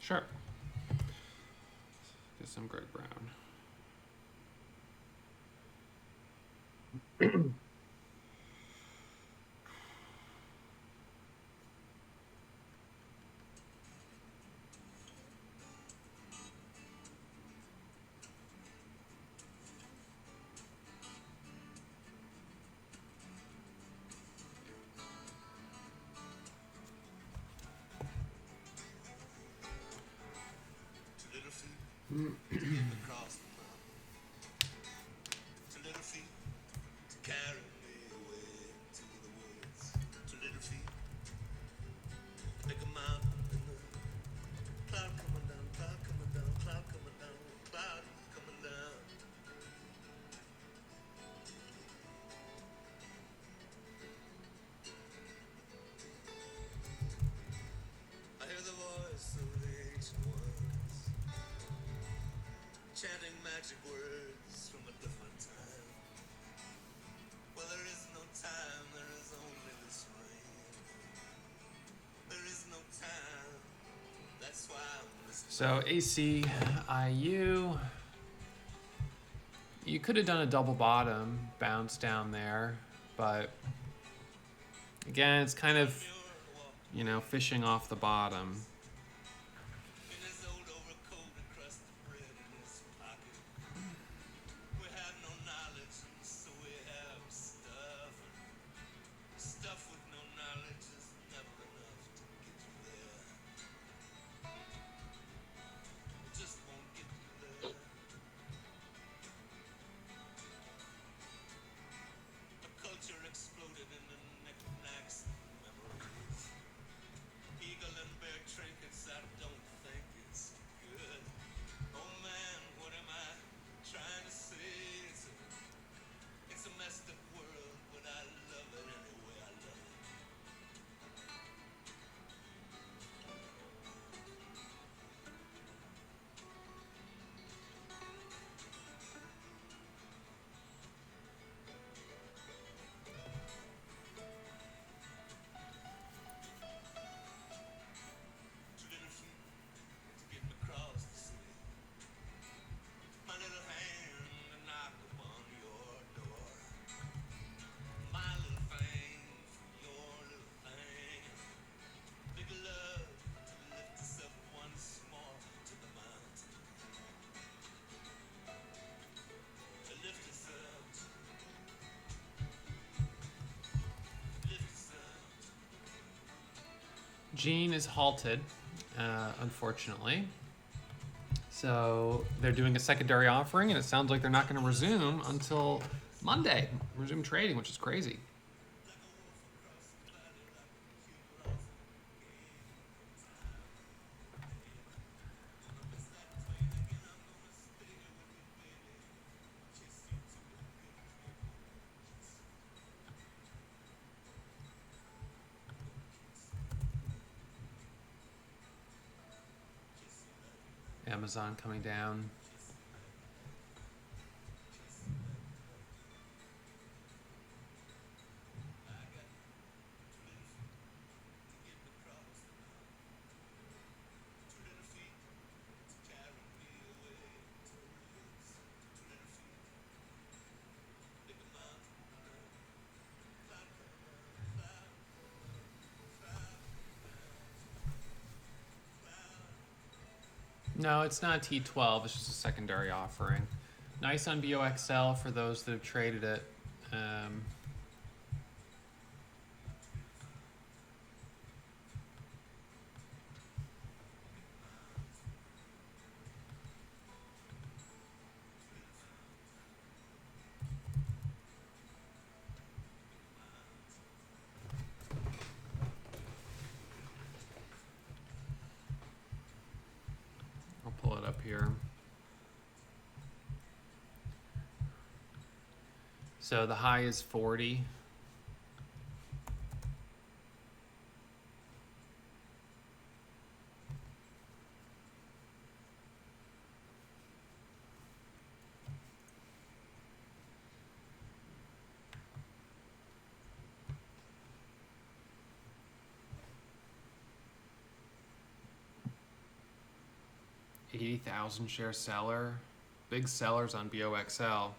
Sure. Get some Greg Brown. Across the mountain, two little feet carry me away to the woods. Two little feet make a mountain in the cloud coming down, cloud coming down, cloud coming down, cloud coming down. I hear the voice of the ancient ones chanting magic words from a different time. That's why I'm listening. So ACIU, you could have done a double bottom bounce down there, but again, it's kind of, you know, fishing off the bottom. In his old overcoat across the bread in his pocket. We have no knowledge, and so we have stuff. Stuff with no knowledge is never enough to get you there. It just won't get you there. A culture exploded in the knickknacks and memories. Eagle and bear trinkets, I don't think it's good. Oh man, what am I trying to say? It's a messed up world, but I love it anyway. I love it. Two little feet to get me across the city. My little hand to knock upon your door. My little thing for your little thing. Big love to lift us up once more to the mountain. To lift us up. Lift us up. Gene is halted, unfortunately. So they're doing a secondary offering, and it sounds like they're not going to resume until Monday. Resume trading, which is crazy. Like a wolf across the valley, like a cute off a game. It's that train again, I'm gonna stay here with you, baby. Kiss you to a good dream. Amazon coming down. No, it's not T12. It's just a secondary offering. Nice on BOXL for those that have traded it. I'll pull it up here. So the high is 40. $80,000 share seller. Big sellers on BOXL.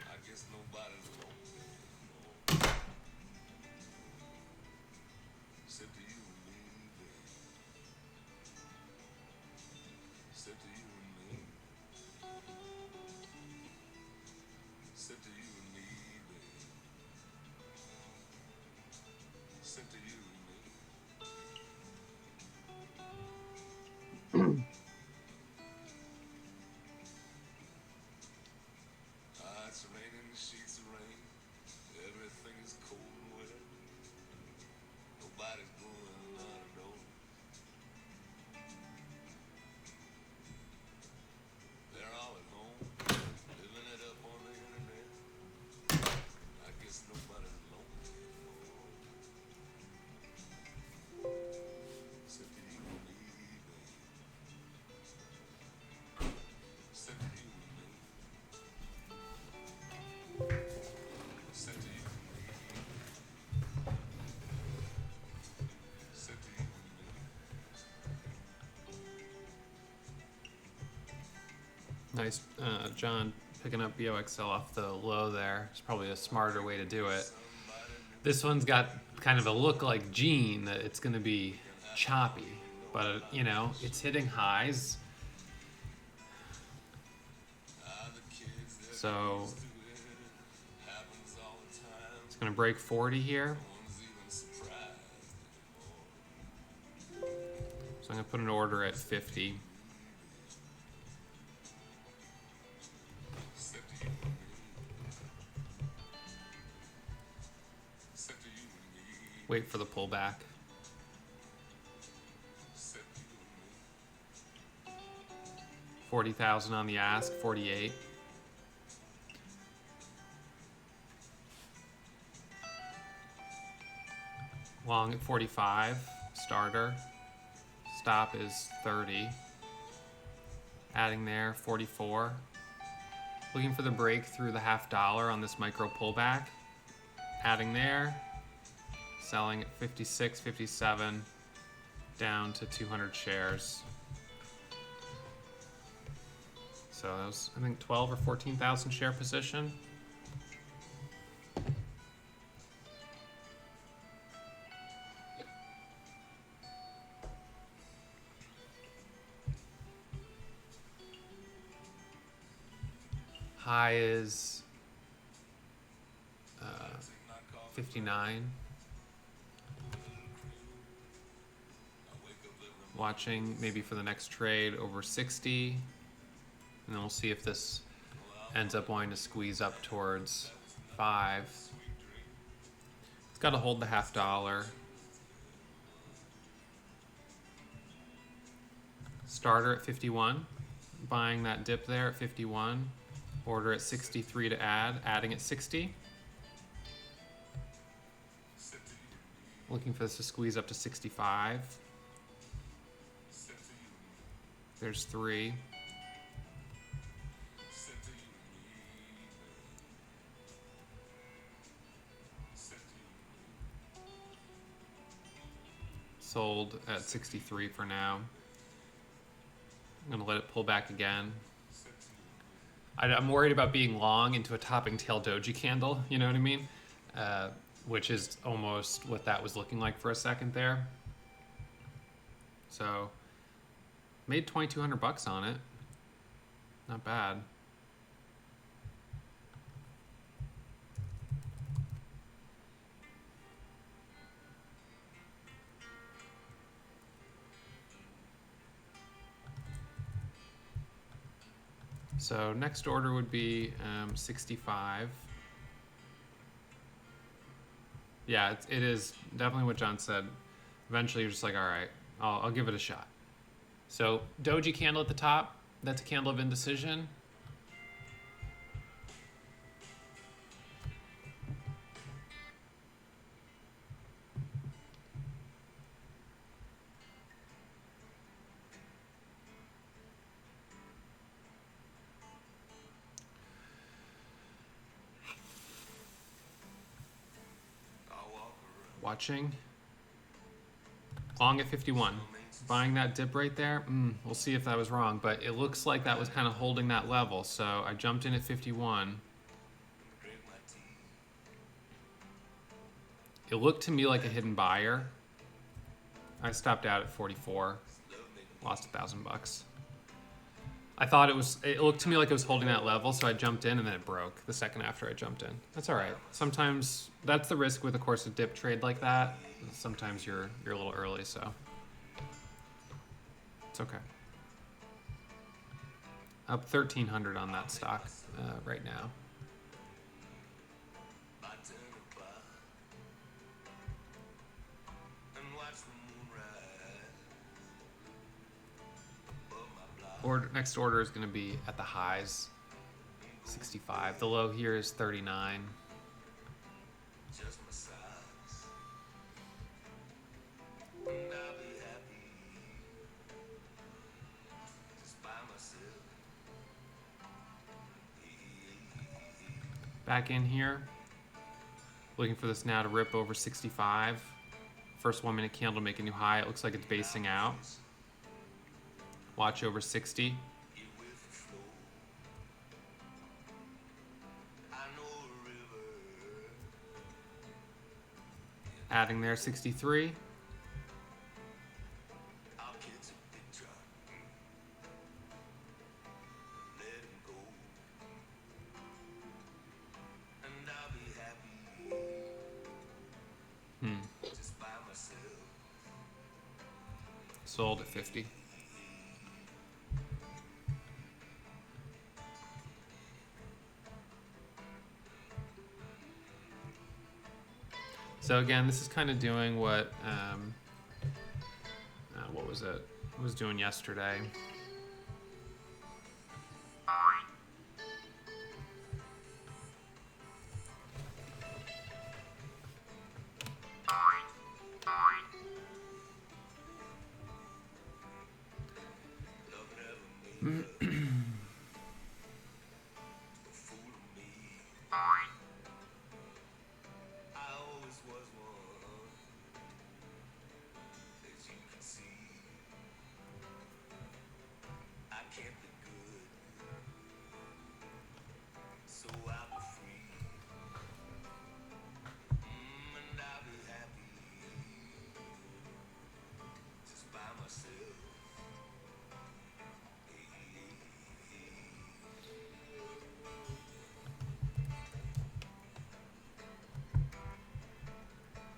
I guess nobody's alone. Nice, John, picking up BOXL off the low there. It's probably a smarter way to do it. This one's got kind of a look like Gene, that it's going to be choppy, but you know, it's hitting highs. So it's going to break 40 here. So I'm going to put an order at 50. Wait for the pullback. $40,000 on the ask, 48. Long at 45, starter. Stop is 30. Adding there, 44. Looking for the break through the $0.50 on this micro pullback. Adding there. Selling at 56, 57, down to 200 shares. So that was, I think, 12 or 14,000 share position. High is 59. Watching maybe for the next trade over 60. And then we'll see if this ends up wanting to squeeze up towards 5. It's got to hold the $0.50. Starter at 51. Buying that dip there at 51. Order at 63 to add. Adding at 60. Looking for this to squeeze up to 65. There's 3. Sold at 63 for now. I'm going to let it pull back again. I'm worried about being long into a topping tail doji candle, you know what I mean? Which is almost what that was looking like for a second there. So made $2,200 on it. Not bad. So next order would be 65. Yeah, it is definitely what John said. Eventually you're just like, all right, I'll give it a shot. So doji candle at the top, that's a candle of indecision. Watching. Long at 51. Buying that dip right there. We'll see if that was wrong, but it looks like that was kind of holding that level. So I jumped in at 51. It looked to me like a hidden buyer. I stopped out at 44. Lost $1,000. I thought it looked to me like it was holding that level, so I jumped in and then it broke the second after I jumped in. That's all right. Sometimes that's the risk with, of course, a dip trade like that. Sometimes you're a little early, so it's okay. Up 1,300 on that stock right now. Next order is going to be at the highs, 65. The low here is 39. Back in here, looking for this now to rip over 65. First 1 minute candle make a new high. It looks like it's basing out. Watch over 60. Adding there 63. I'll catch a big drop. Let him go. And I'll be happy. Just by myself. Sold at 50. So again, this is kind of doing what was it? I was doing yesterday. Love never made a fool of me. I always was one, as you can see. I can't be good, so I'll be free. And I'll be happy, just by myself.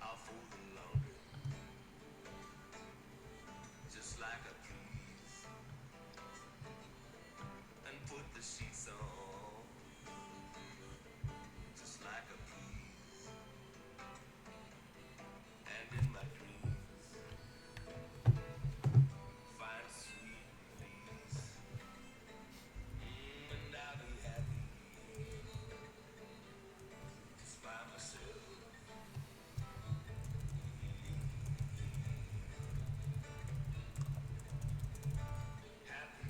I'll fold the laundry, just like I please, and put the sheets on, just like I please. And in my dreams, find sweet release. And I'll be happy, just by myself. Happy.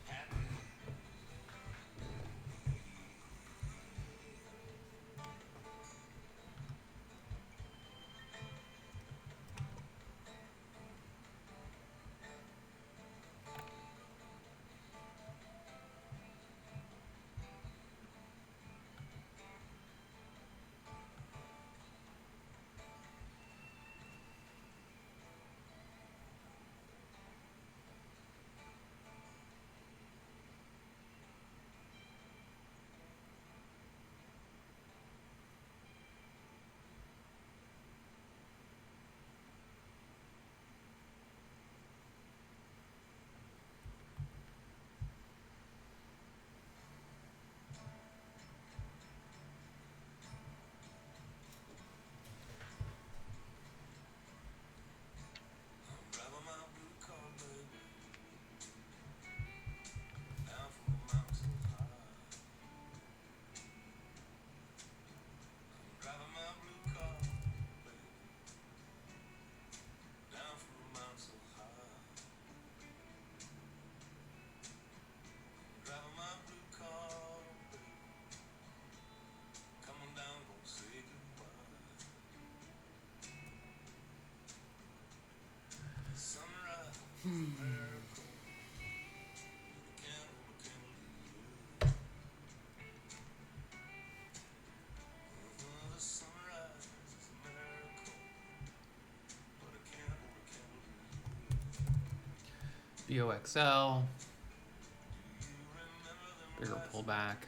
Happy. Driving my blue car, baby, down from the mountain high. Driving my blue car, baby, down from the mountain high. Driving my blue car, baby, coming down, gonna say goodbye. Sunrise, miracle, candle, candle. The sunrise is a miracle, but a candle, BOXL, Do you remember them bigger lights pullback.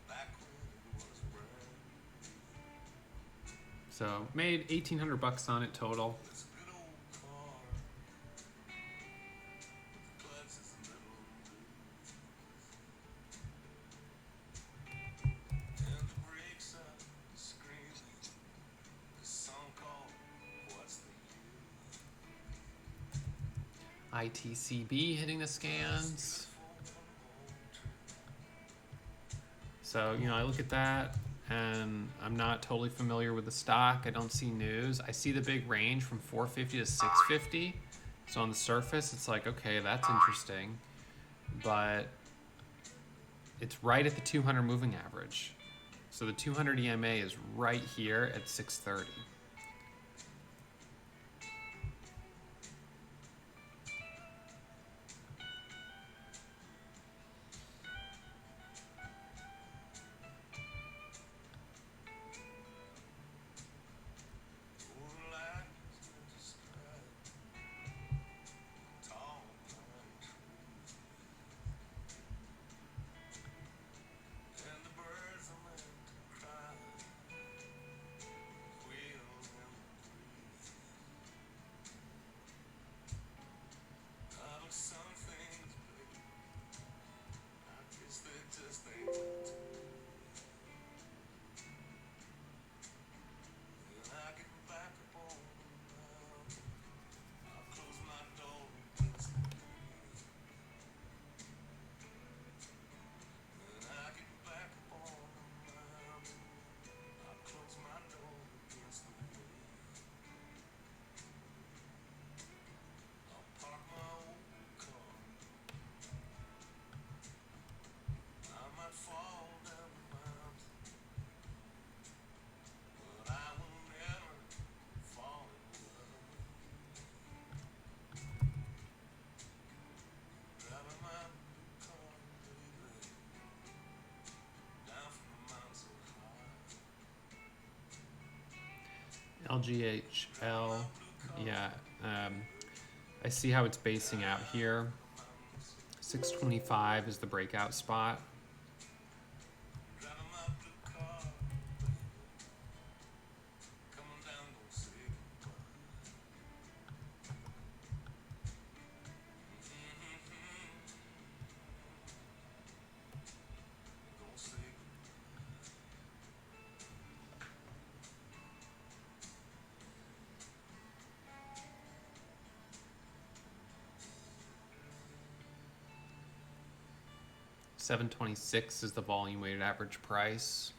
back when it was bright? So made 1,800 bucks on it total. This good old car, glasses in the middle and the brakes are screaming. The song called What's the Use? ITCB hitting the scans. So, you know, I look at that and I'm not totally familiar with the stock. I don't see news. I see the big range from 450 to 650. So on the surface, it's like, okay, that's interesting. But it's right at the 200 moving average. So the 200 EMA is right here at 630. LGHL, yeah, I see how it's basing out here. 625 is the breakout spot. Driving my blue car, come on down, don't say goodbye. Don't say goodbye. 726 is the volume weighted average price.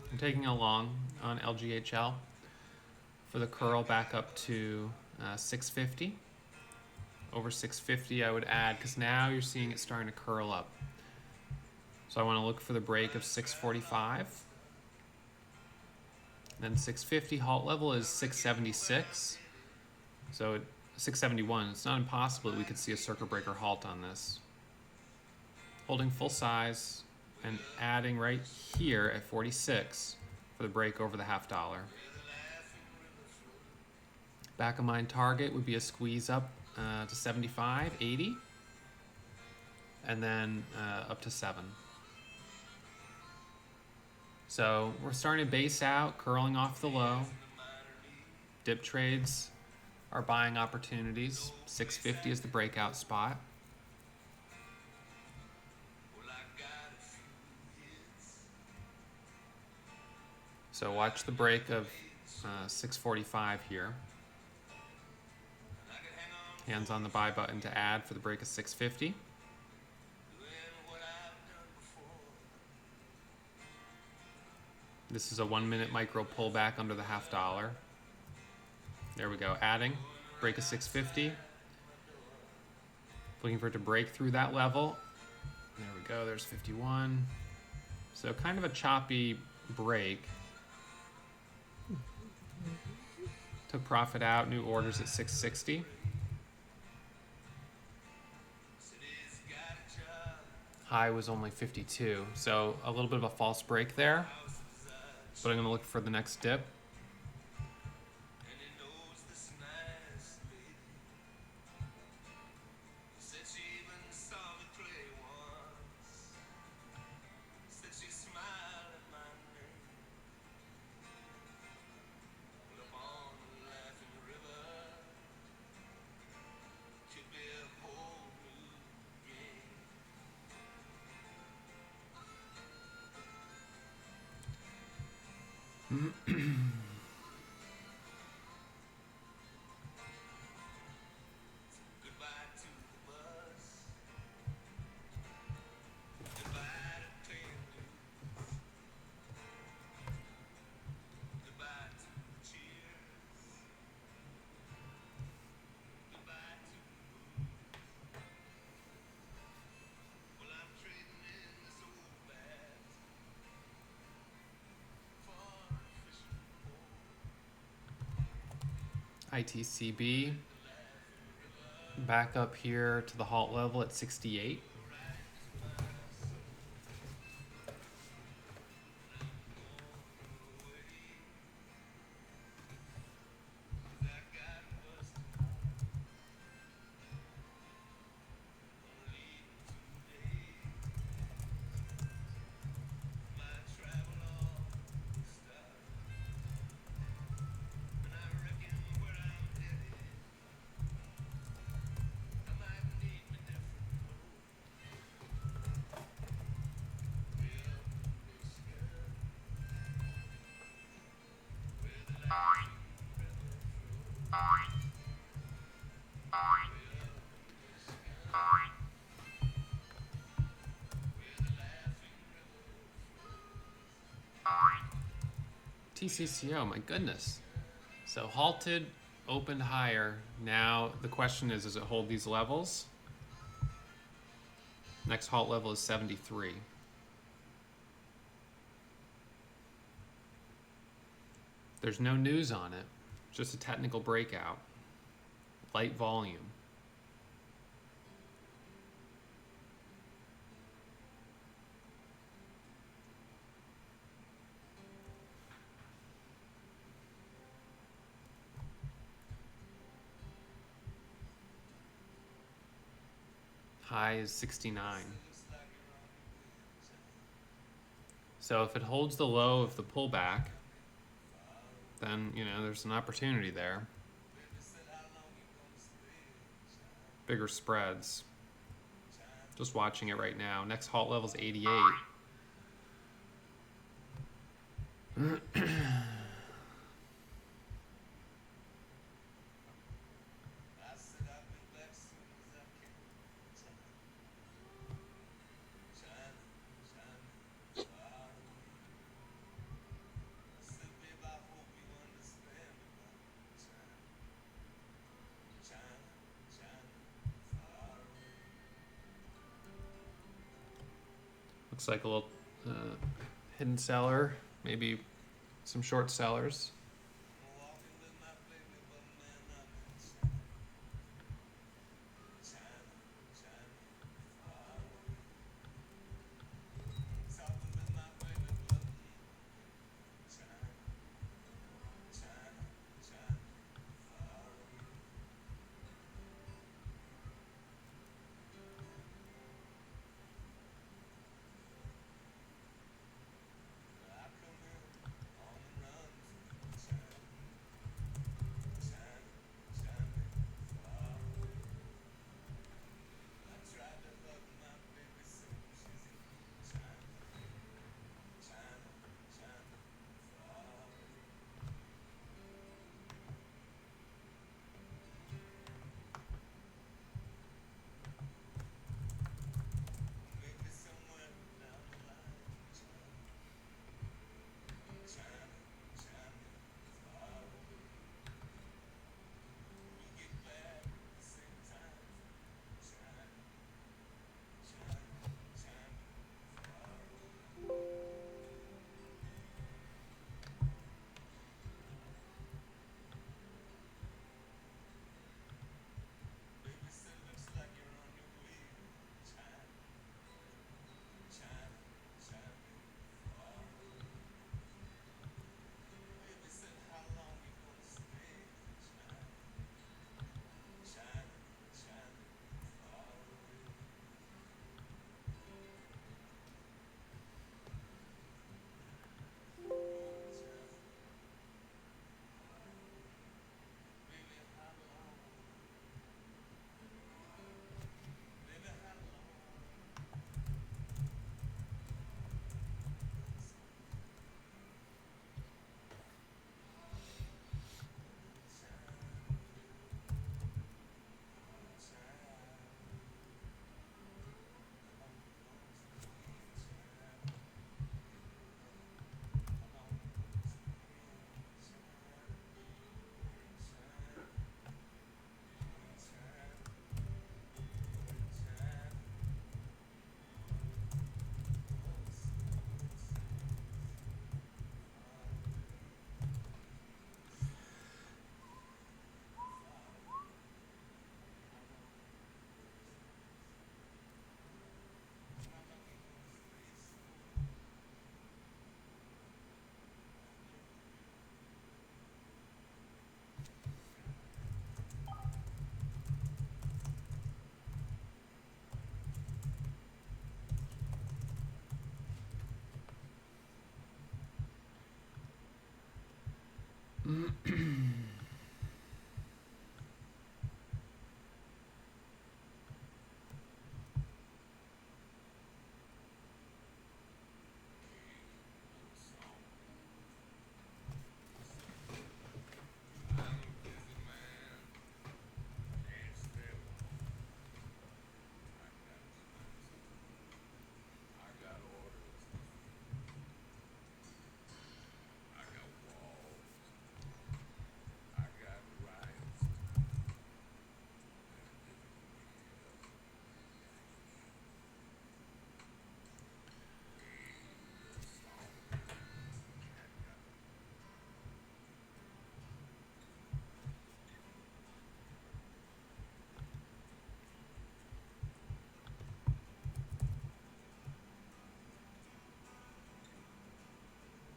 I'm taking a long on LGHL for the curl back up to 650. Over 650 I would add, because now you're seeing it starting to curl up. So I want to look for the break of 645. Then 650 halt level is 676. So 671. It's not impossible that we could see a circuit breaker halt on this. Holding full size and adding right here at 46 for the break over the $0.50. Back of mind target would be a squeeze up to 75, 80, and then up to 7. So we're starting to base out, curling off the low. Dip trades are buying opportunities. 650 is the breakout spot. So watch the break of 645 here. Hands on the buy button to add for the break of 650. This is a 1 minute micro pullback under the $0.50. There we go, adding, break of 650. Looking for it to break through that level. There we go, there's 51. So kind of a choppy break. Took profit out, new orders at 660. High was only 52, so a little bit of a false break there. But I'm going to look for the next dip. ITCB back up here to the halt level at 68. TCCO, my goodness. So halted, opened higher. Now the question is it hold these levels? Next halt level is 73. There's no news on it. Just a technical breakout. Light volume. High is 69. So if it holds the low of the pullback, then, you know, there's an opportunity there. Bigger spreads. Just watching it right now. Next halt level is 88. Looks like a little hidden seller, maybe some short sellers.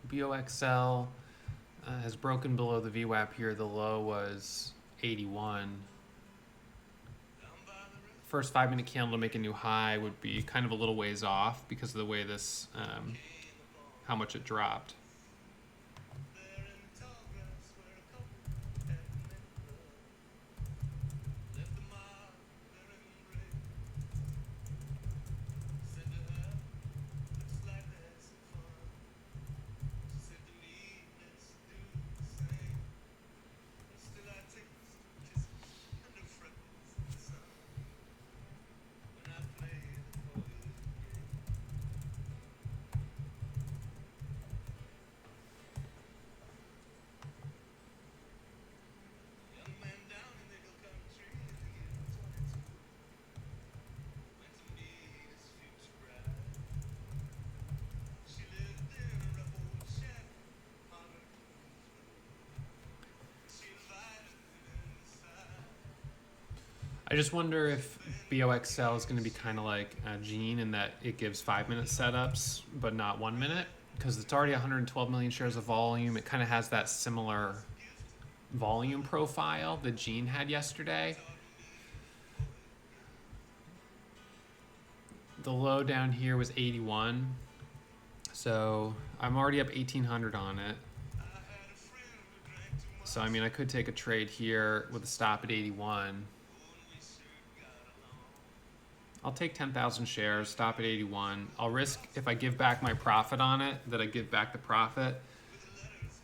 BOXL has broken below the VWAP here. The low was 81. First 5-minute candle to make a new high would be kind of a little ways off because of the way this, how much it dropped. I just wonder if BOXL is going to be kind of like Gene in that it gives 5-minute setups, but not 1 minute, because it's already 112 million shares of volume. It kind of has that similar volume profile that Gene had yesterday. The low down here was 81, so I'm already up 1,800 on it. So I mean, I could take a trade here with a stop at 81. I'll take 10,000 shares, stop at 81. I'll risk, if I give back my profit on it, that I give back the profit.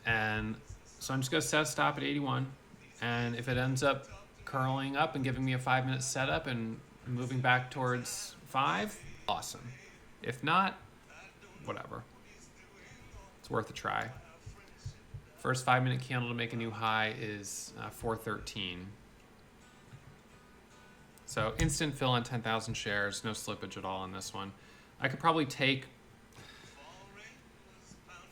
And so I'm just going to set a stop at 81. And if it ends up curling up and giving me a 5-minute setup and moving back towards 5, awesome. If not, whatever. It's worth a try. First 5-minute candle to make a new high is 413. So instant fill on 10,000 shares, no slippage at all on this one. I could probably take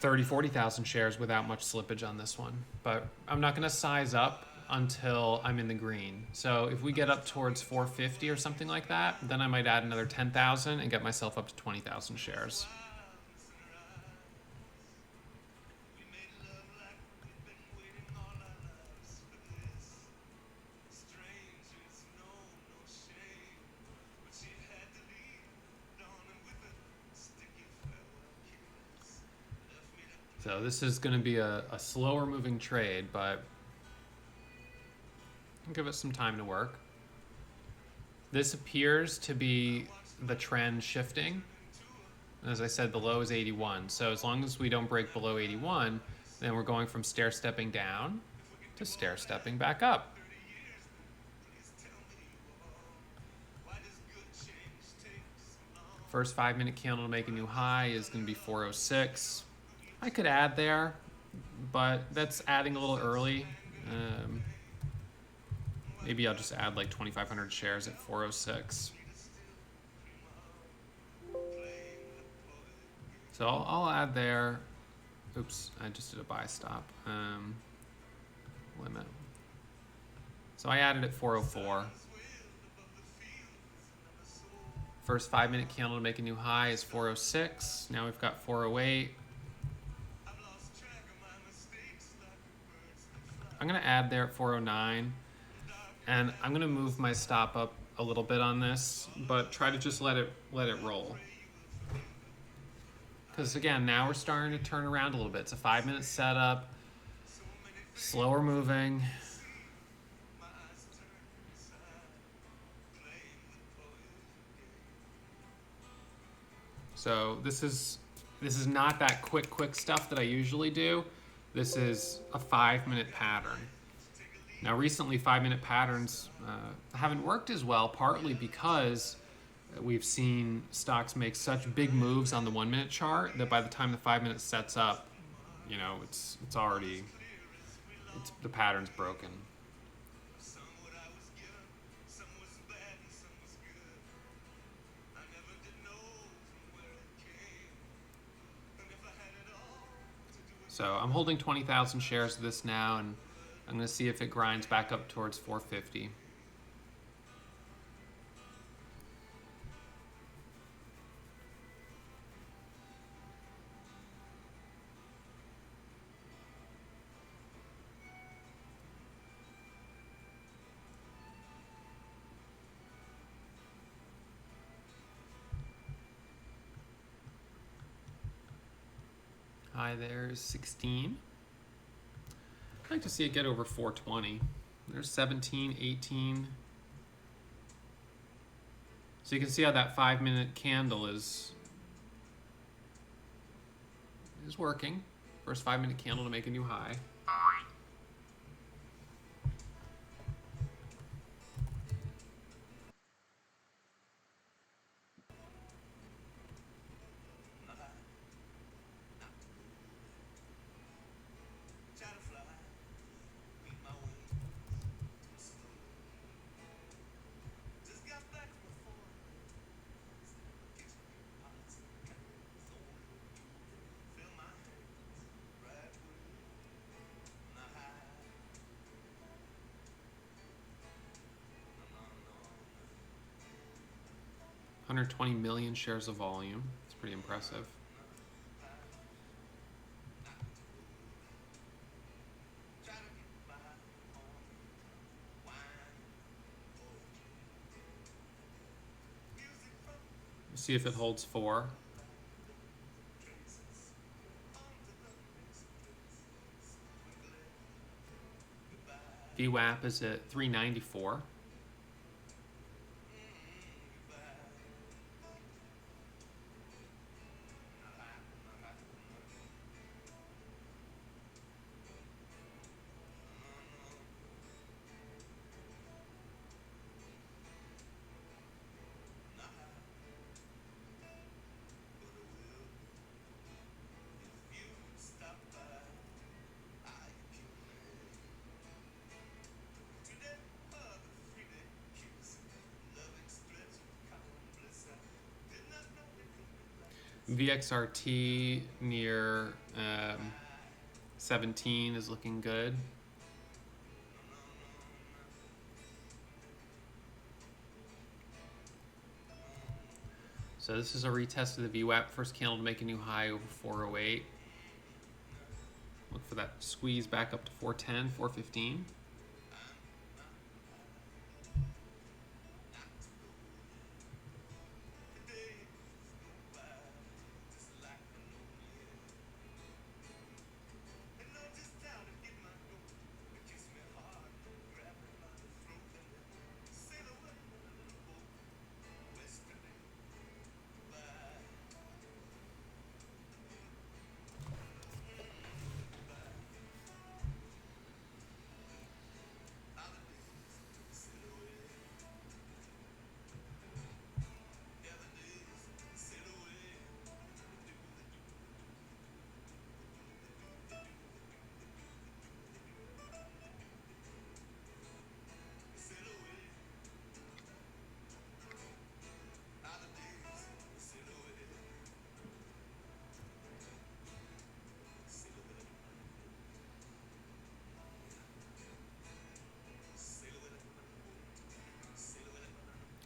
30, 40,000 shares without much slippage on this one, but I'm not going to size up until I'm in the green. So if we get up towards 450 or something like that, then I might add another 10,000 and get myself up to 20,000 shares. So this is going to be a slower moving trade, but I'll give it some time to work. This appears to be the trend shifting. As I said, the low is 81. So as long as we don't break below 81, then we're going from stair-stepping down to stair-stepping back up. First 5-minute candle to make a new high is going to be 406. I could add there, but that's adding a little early. Maybe I'll just add like 2,500 shares at 406. So I'll add there. Oops, I just did a buy stop. Limit. So I added at 404. First 5-minute candle to make a new high is 406. Now we've got 408. I'm going to add there at 409, and I'm going to move my stop up a little bit on this, but try to just let it roll. Because again, now we're starting to turn around a little bit. It's a 5-minute setup, slower moving. So this is not that quick stuff that I usually do. This is a 5-minute pattern. Now recently 5-minute patterns haven't worked as well, partly because we've seen stocks make such big moves on the 1-minute chart that by the time the 5-minute sets up, you know, it's the pattern's broken. So I'm holding 20,000 shares of this now, and I'm going to see if it grinds back up towards 450. high there is 16. I'd like to see it get over 420. There's 17, 18. So you can see how that 5-minute candle is working. First 5-minute candle to make a new high. $120 million shares of volume. It's pretty impressive. See if it holds 4. VWAP is at 394. VXRT near 17 is looking good. So this is a retest of the VWAP. First candle to make a new high over 408. Look for that squeeze back up to 410, 415.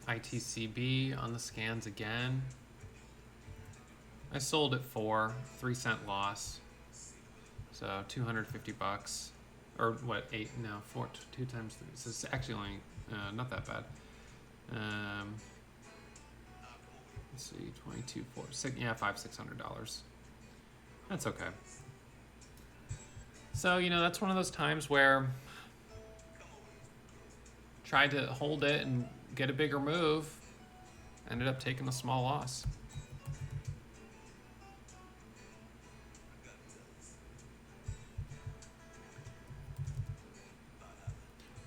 ITCB on the scans again. I sold at 4, 3-cent loss. So 250 bucks. Or what, 8, no, 4, 2 times 3. So it's actually only, not that bad. Let's see, 22, 4, 6, yeah, $500-600. That's okay. So, you know, that's one of those times where tried to hold it and get a bigger move, ended up taking a small loss.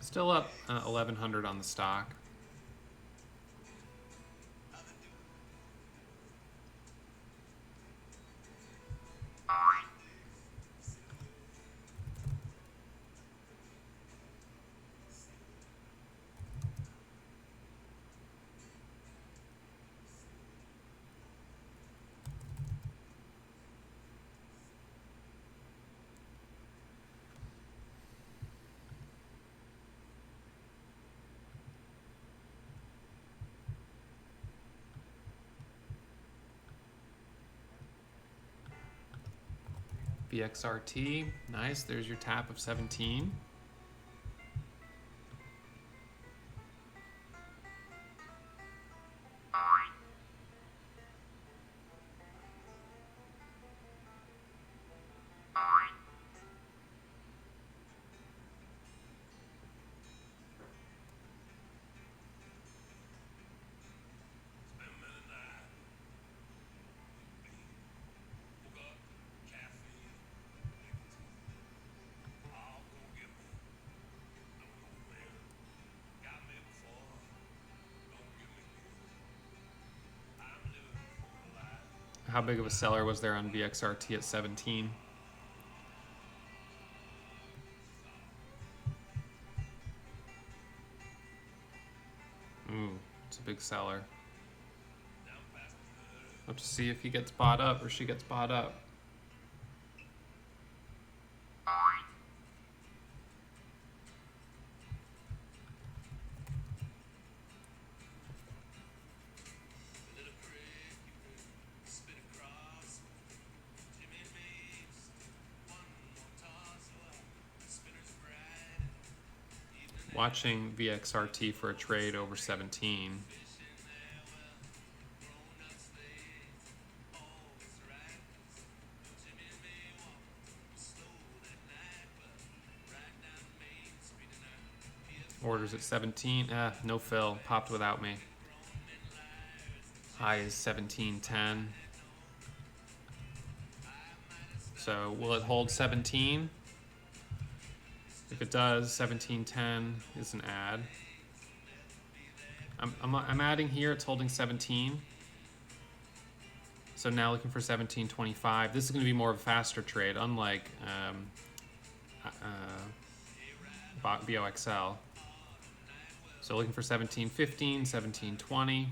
Still up 1,100 on the stock. BXRT, nice. There's your tap of 17. how big of a seller was there on VXRT at 17? Ooh, it's a big seller. We'll have to see if he gets bought up or she gets bought up. Watching VXRT for a trade over 17. Orders at 17. No fill. Popped without me. High is 17.10. So will it hold 17? If it does, 17.10 is an add. I'm adding here. It's holding 17. So now looking for 17.25. This is going to be more of a faster trade, unlike BOXL. So looking for 17.15, 17.20.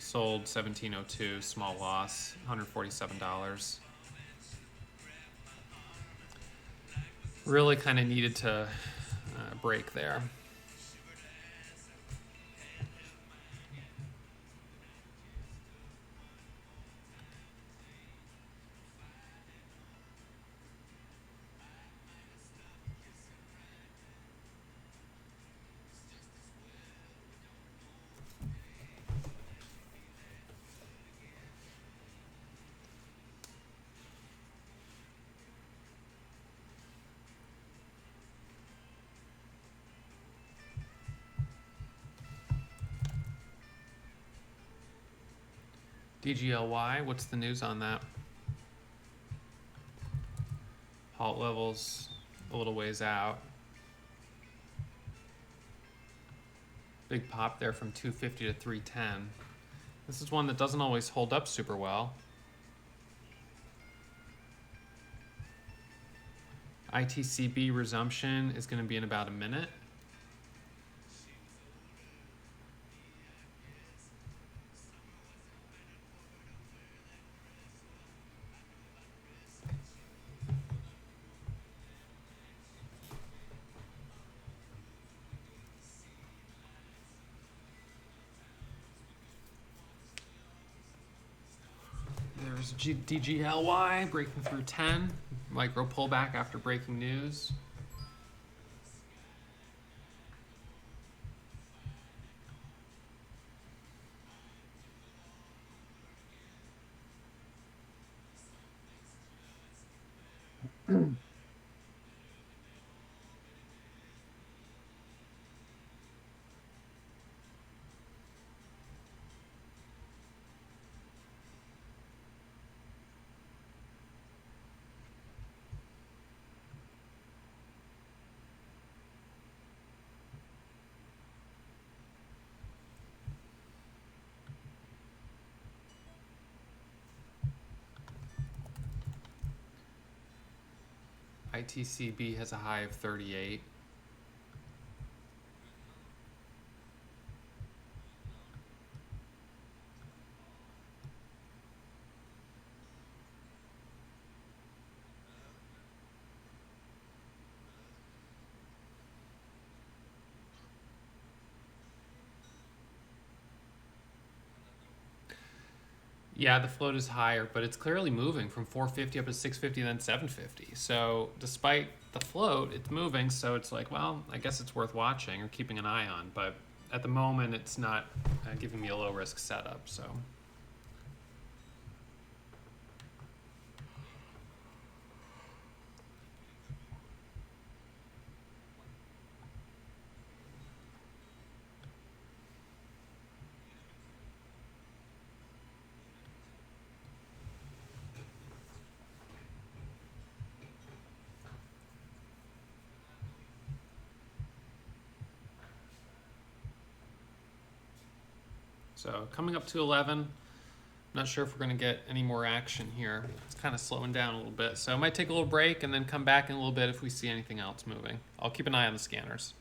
Sold 17.02, small loss, $147. Really kind of needed to break there. DGLY, what's the news on that? Halt levels a little ways out. Big pop there from 250 to 310. This is one that doesn't always hold up super well. ITCB resumption is going to be in about a minute. There's DGLY breaking through 10. Micro pullback after breaking news. ITCB has a high of 38. Yeah, the float is higher, but it's clearly moving from 450 up to 650, then 750. So despite the float, it's moving. So it's like, well, I guess it's worth watching or keeping an eye on. But at the moment, it's not giving me a low risk setup. So. So coming up to 11. Not sure if we're going to get any more action here. It's kind of slowing down a little bit. So it might take a little break and then come back in a little bit if we see anything else moving. I'll keep an eye on the scanners.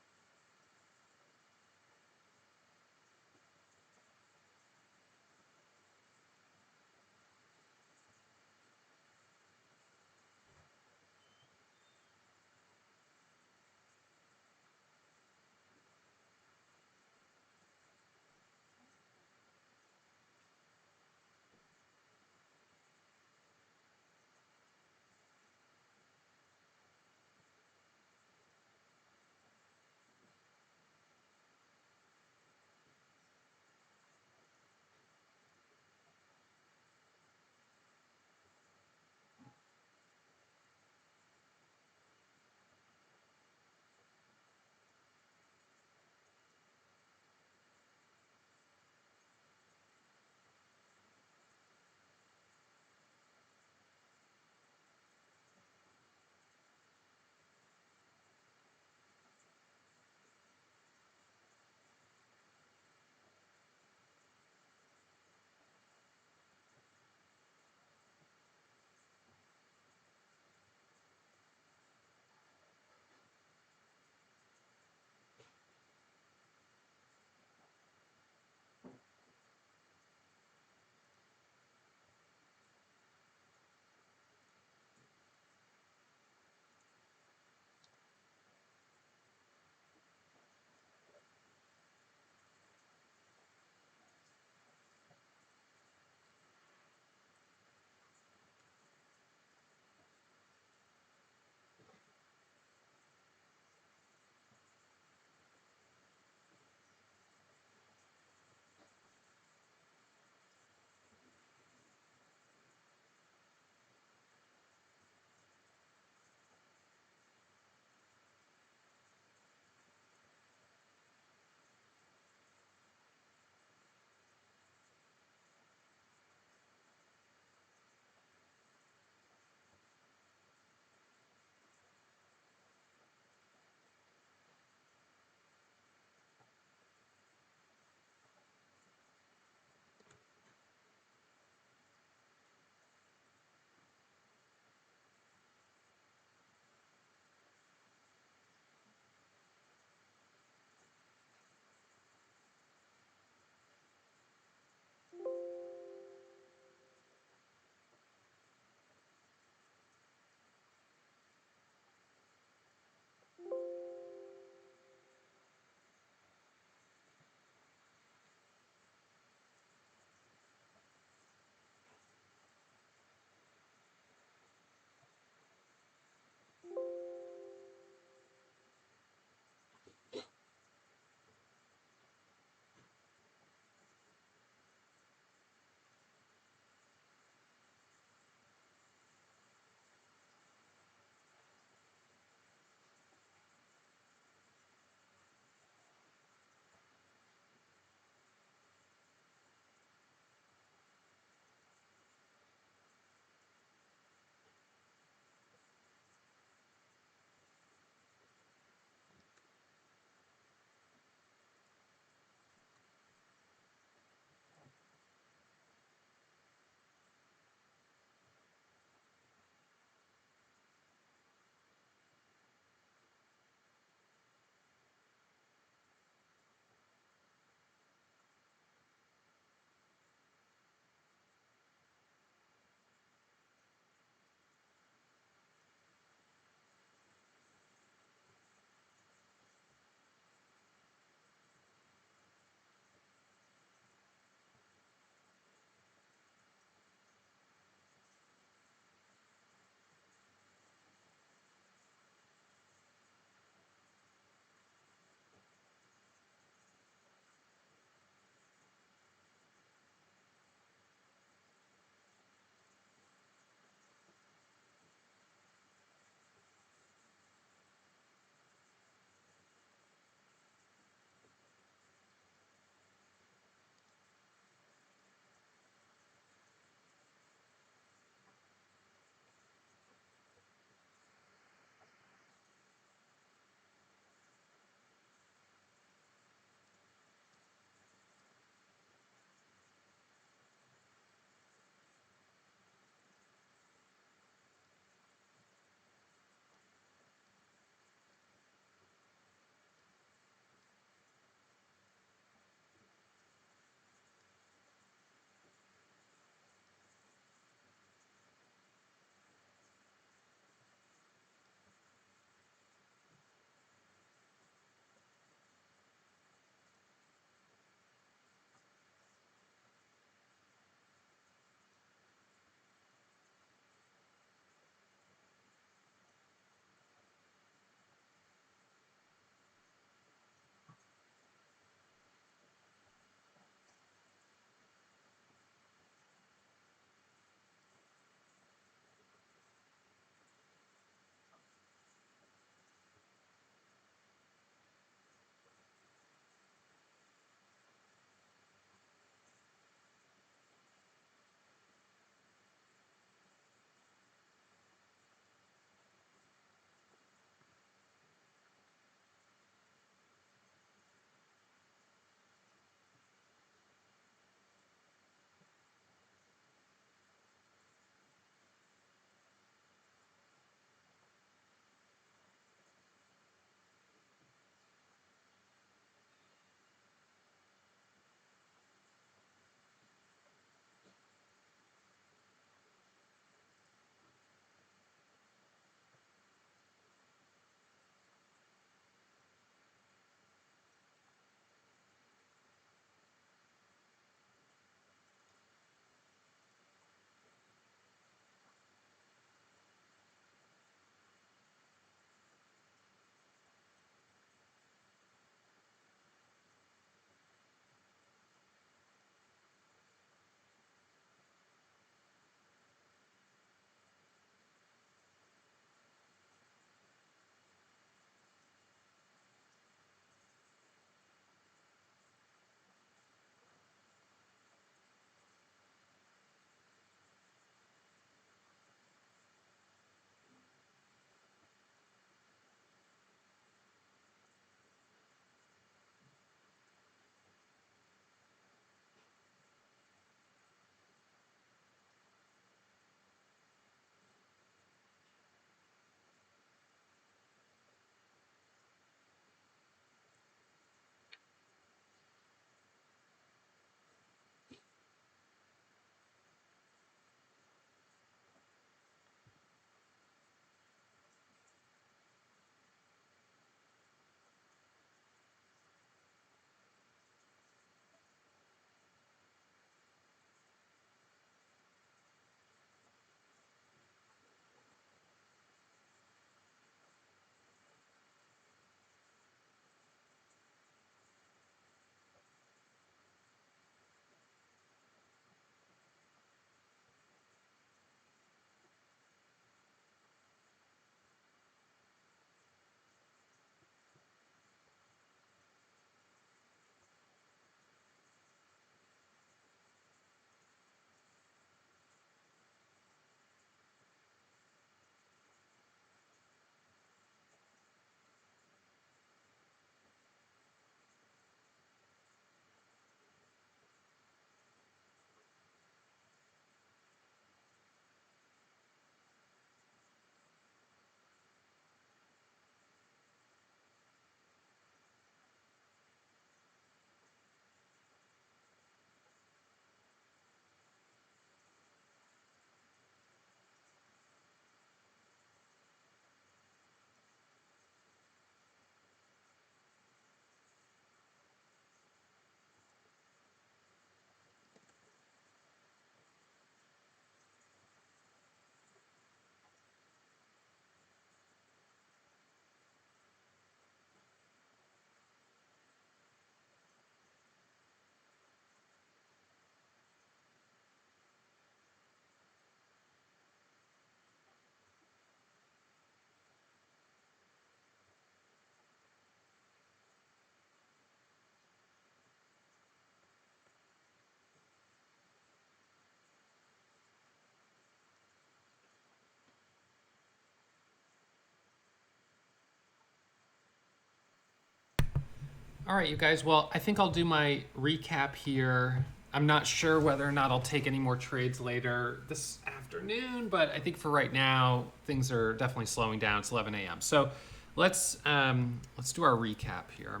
All right, you guys. Well, I think I'll do my recap here. I'm not sure whether or not I'll take any more trades later this afternoon, but I think for right now, things are definitely slowing down. It's 11 a.m. So let's do our recap here.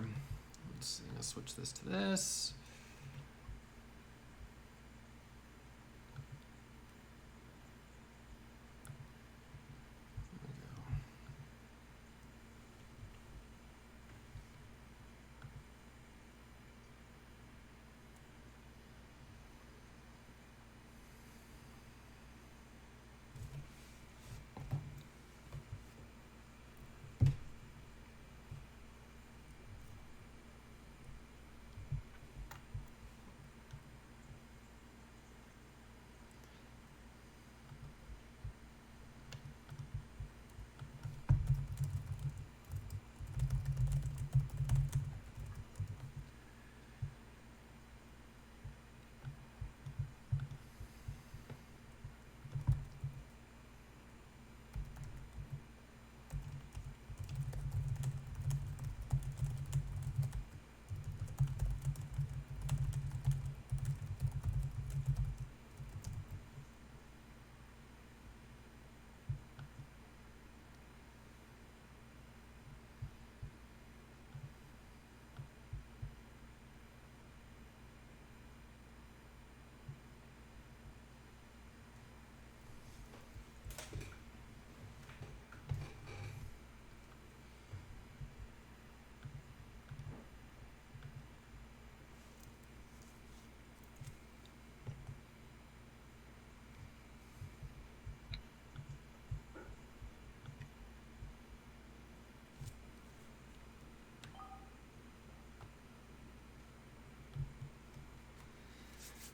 Let's see, I'll switch this to this.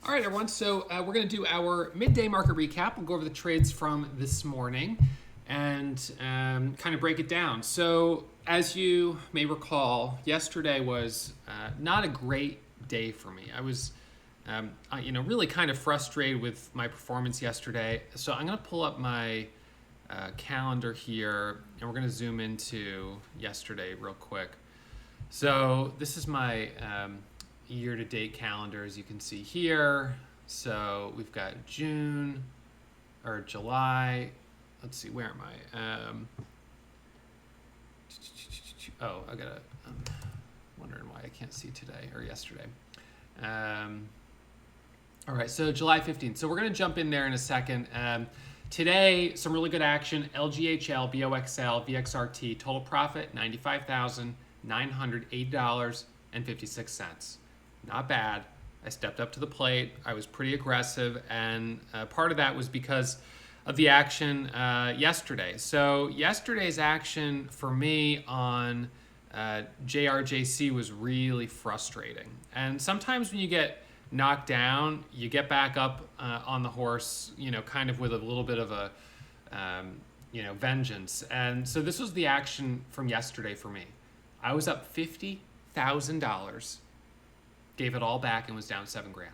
All right, everyone. So we're going to do our midday market recap. We'll go over the trades from this morning and kind of break it down. So as you may recall, yesterday was not a great day for me. I was, really kind of frustrated with my performance yesterday. So I'm going to pull up my calendar here, and we're going to zoom into yesterday real quick. So this is my year-to-date calendar, as you can see here. So we've got June or July. Let's see, where am I? I gotta. I'm wondering why I can't see today or yesterday. All right, so July 15th. So we're gonna jump in there in a second. Today, some really good action. LGHL, BOXL, VXRT. Total profit $95,908.56. Not bad. I stepped up to the plate. I was pretty aggressive, and part of that was because of the action yesterday. So yesterday's action for me on JRJC was really frustrating. And sometimes when you get knocked down, you get back up on the horse, kind of with a little bit of a, vengeance. And so this was the action from yesterday for me. I was up $50,000. Gave it all back and was down $7,000.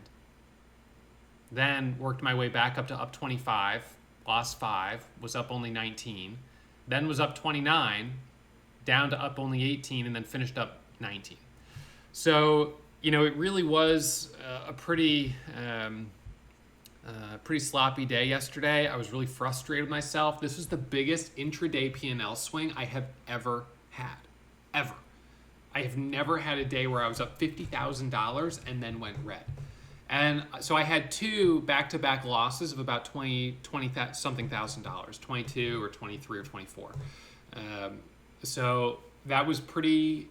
Then worked my way back up to up 25, lost 5, was up only 19, then was up 29, down to up only 18, and then finished up 19. So, it really was a pretty sloppy day yesterday. I was really frustrated with myself. This was the biggest intraday P&L swing I have ever had, ever. I have never had a day where I was up $50,000 and then went red. And so I had 2 back-to-back losses of about $20-something thousand, 22 or 23 or 24. So that was pretty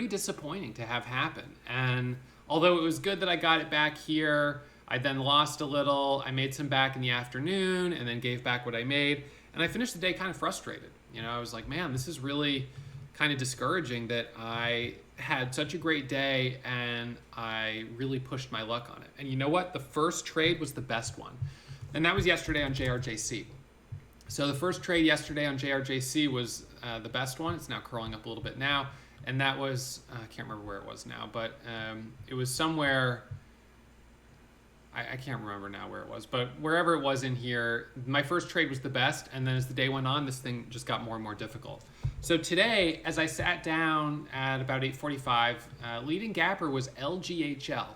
disappointing to have happen. And although it was good that I got it back here, I then lost a little. I made some back in the afternoon and then gave back what I made. And I finished the day kind of frustrated. I was like, man, this is really kind of discouraging that I had such a great day and I really pushed my luck on it. And you know what? The first trade was the best one. And that was yesterday on JRJC. So the first trade yesterday on JRJC was the best one. It's now curling up a little bit now. And that was, I can't remember where it was now, but it was somewhere, I can't remember now where it was, but wherever it was in here, my first trade was the best. And then as the day went on, this thing just got more and more difficult. So today, as I sat down at about 8:45, leading gapper was LGHL.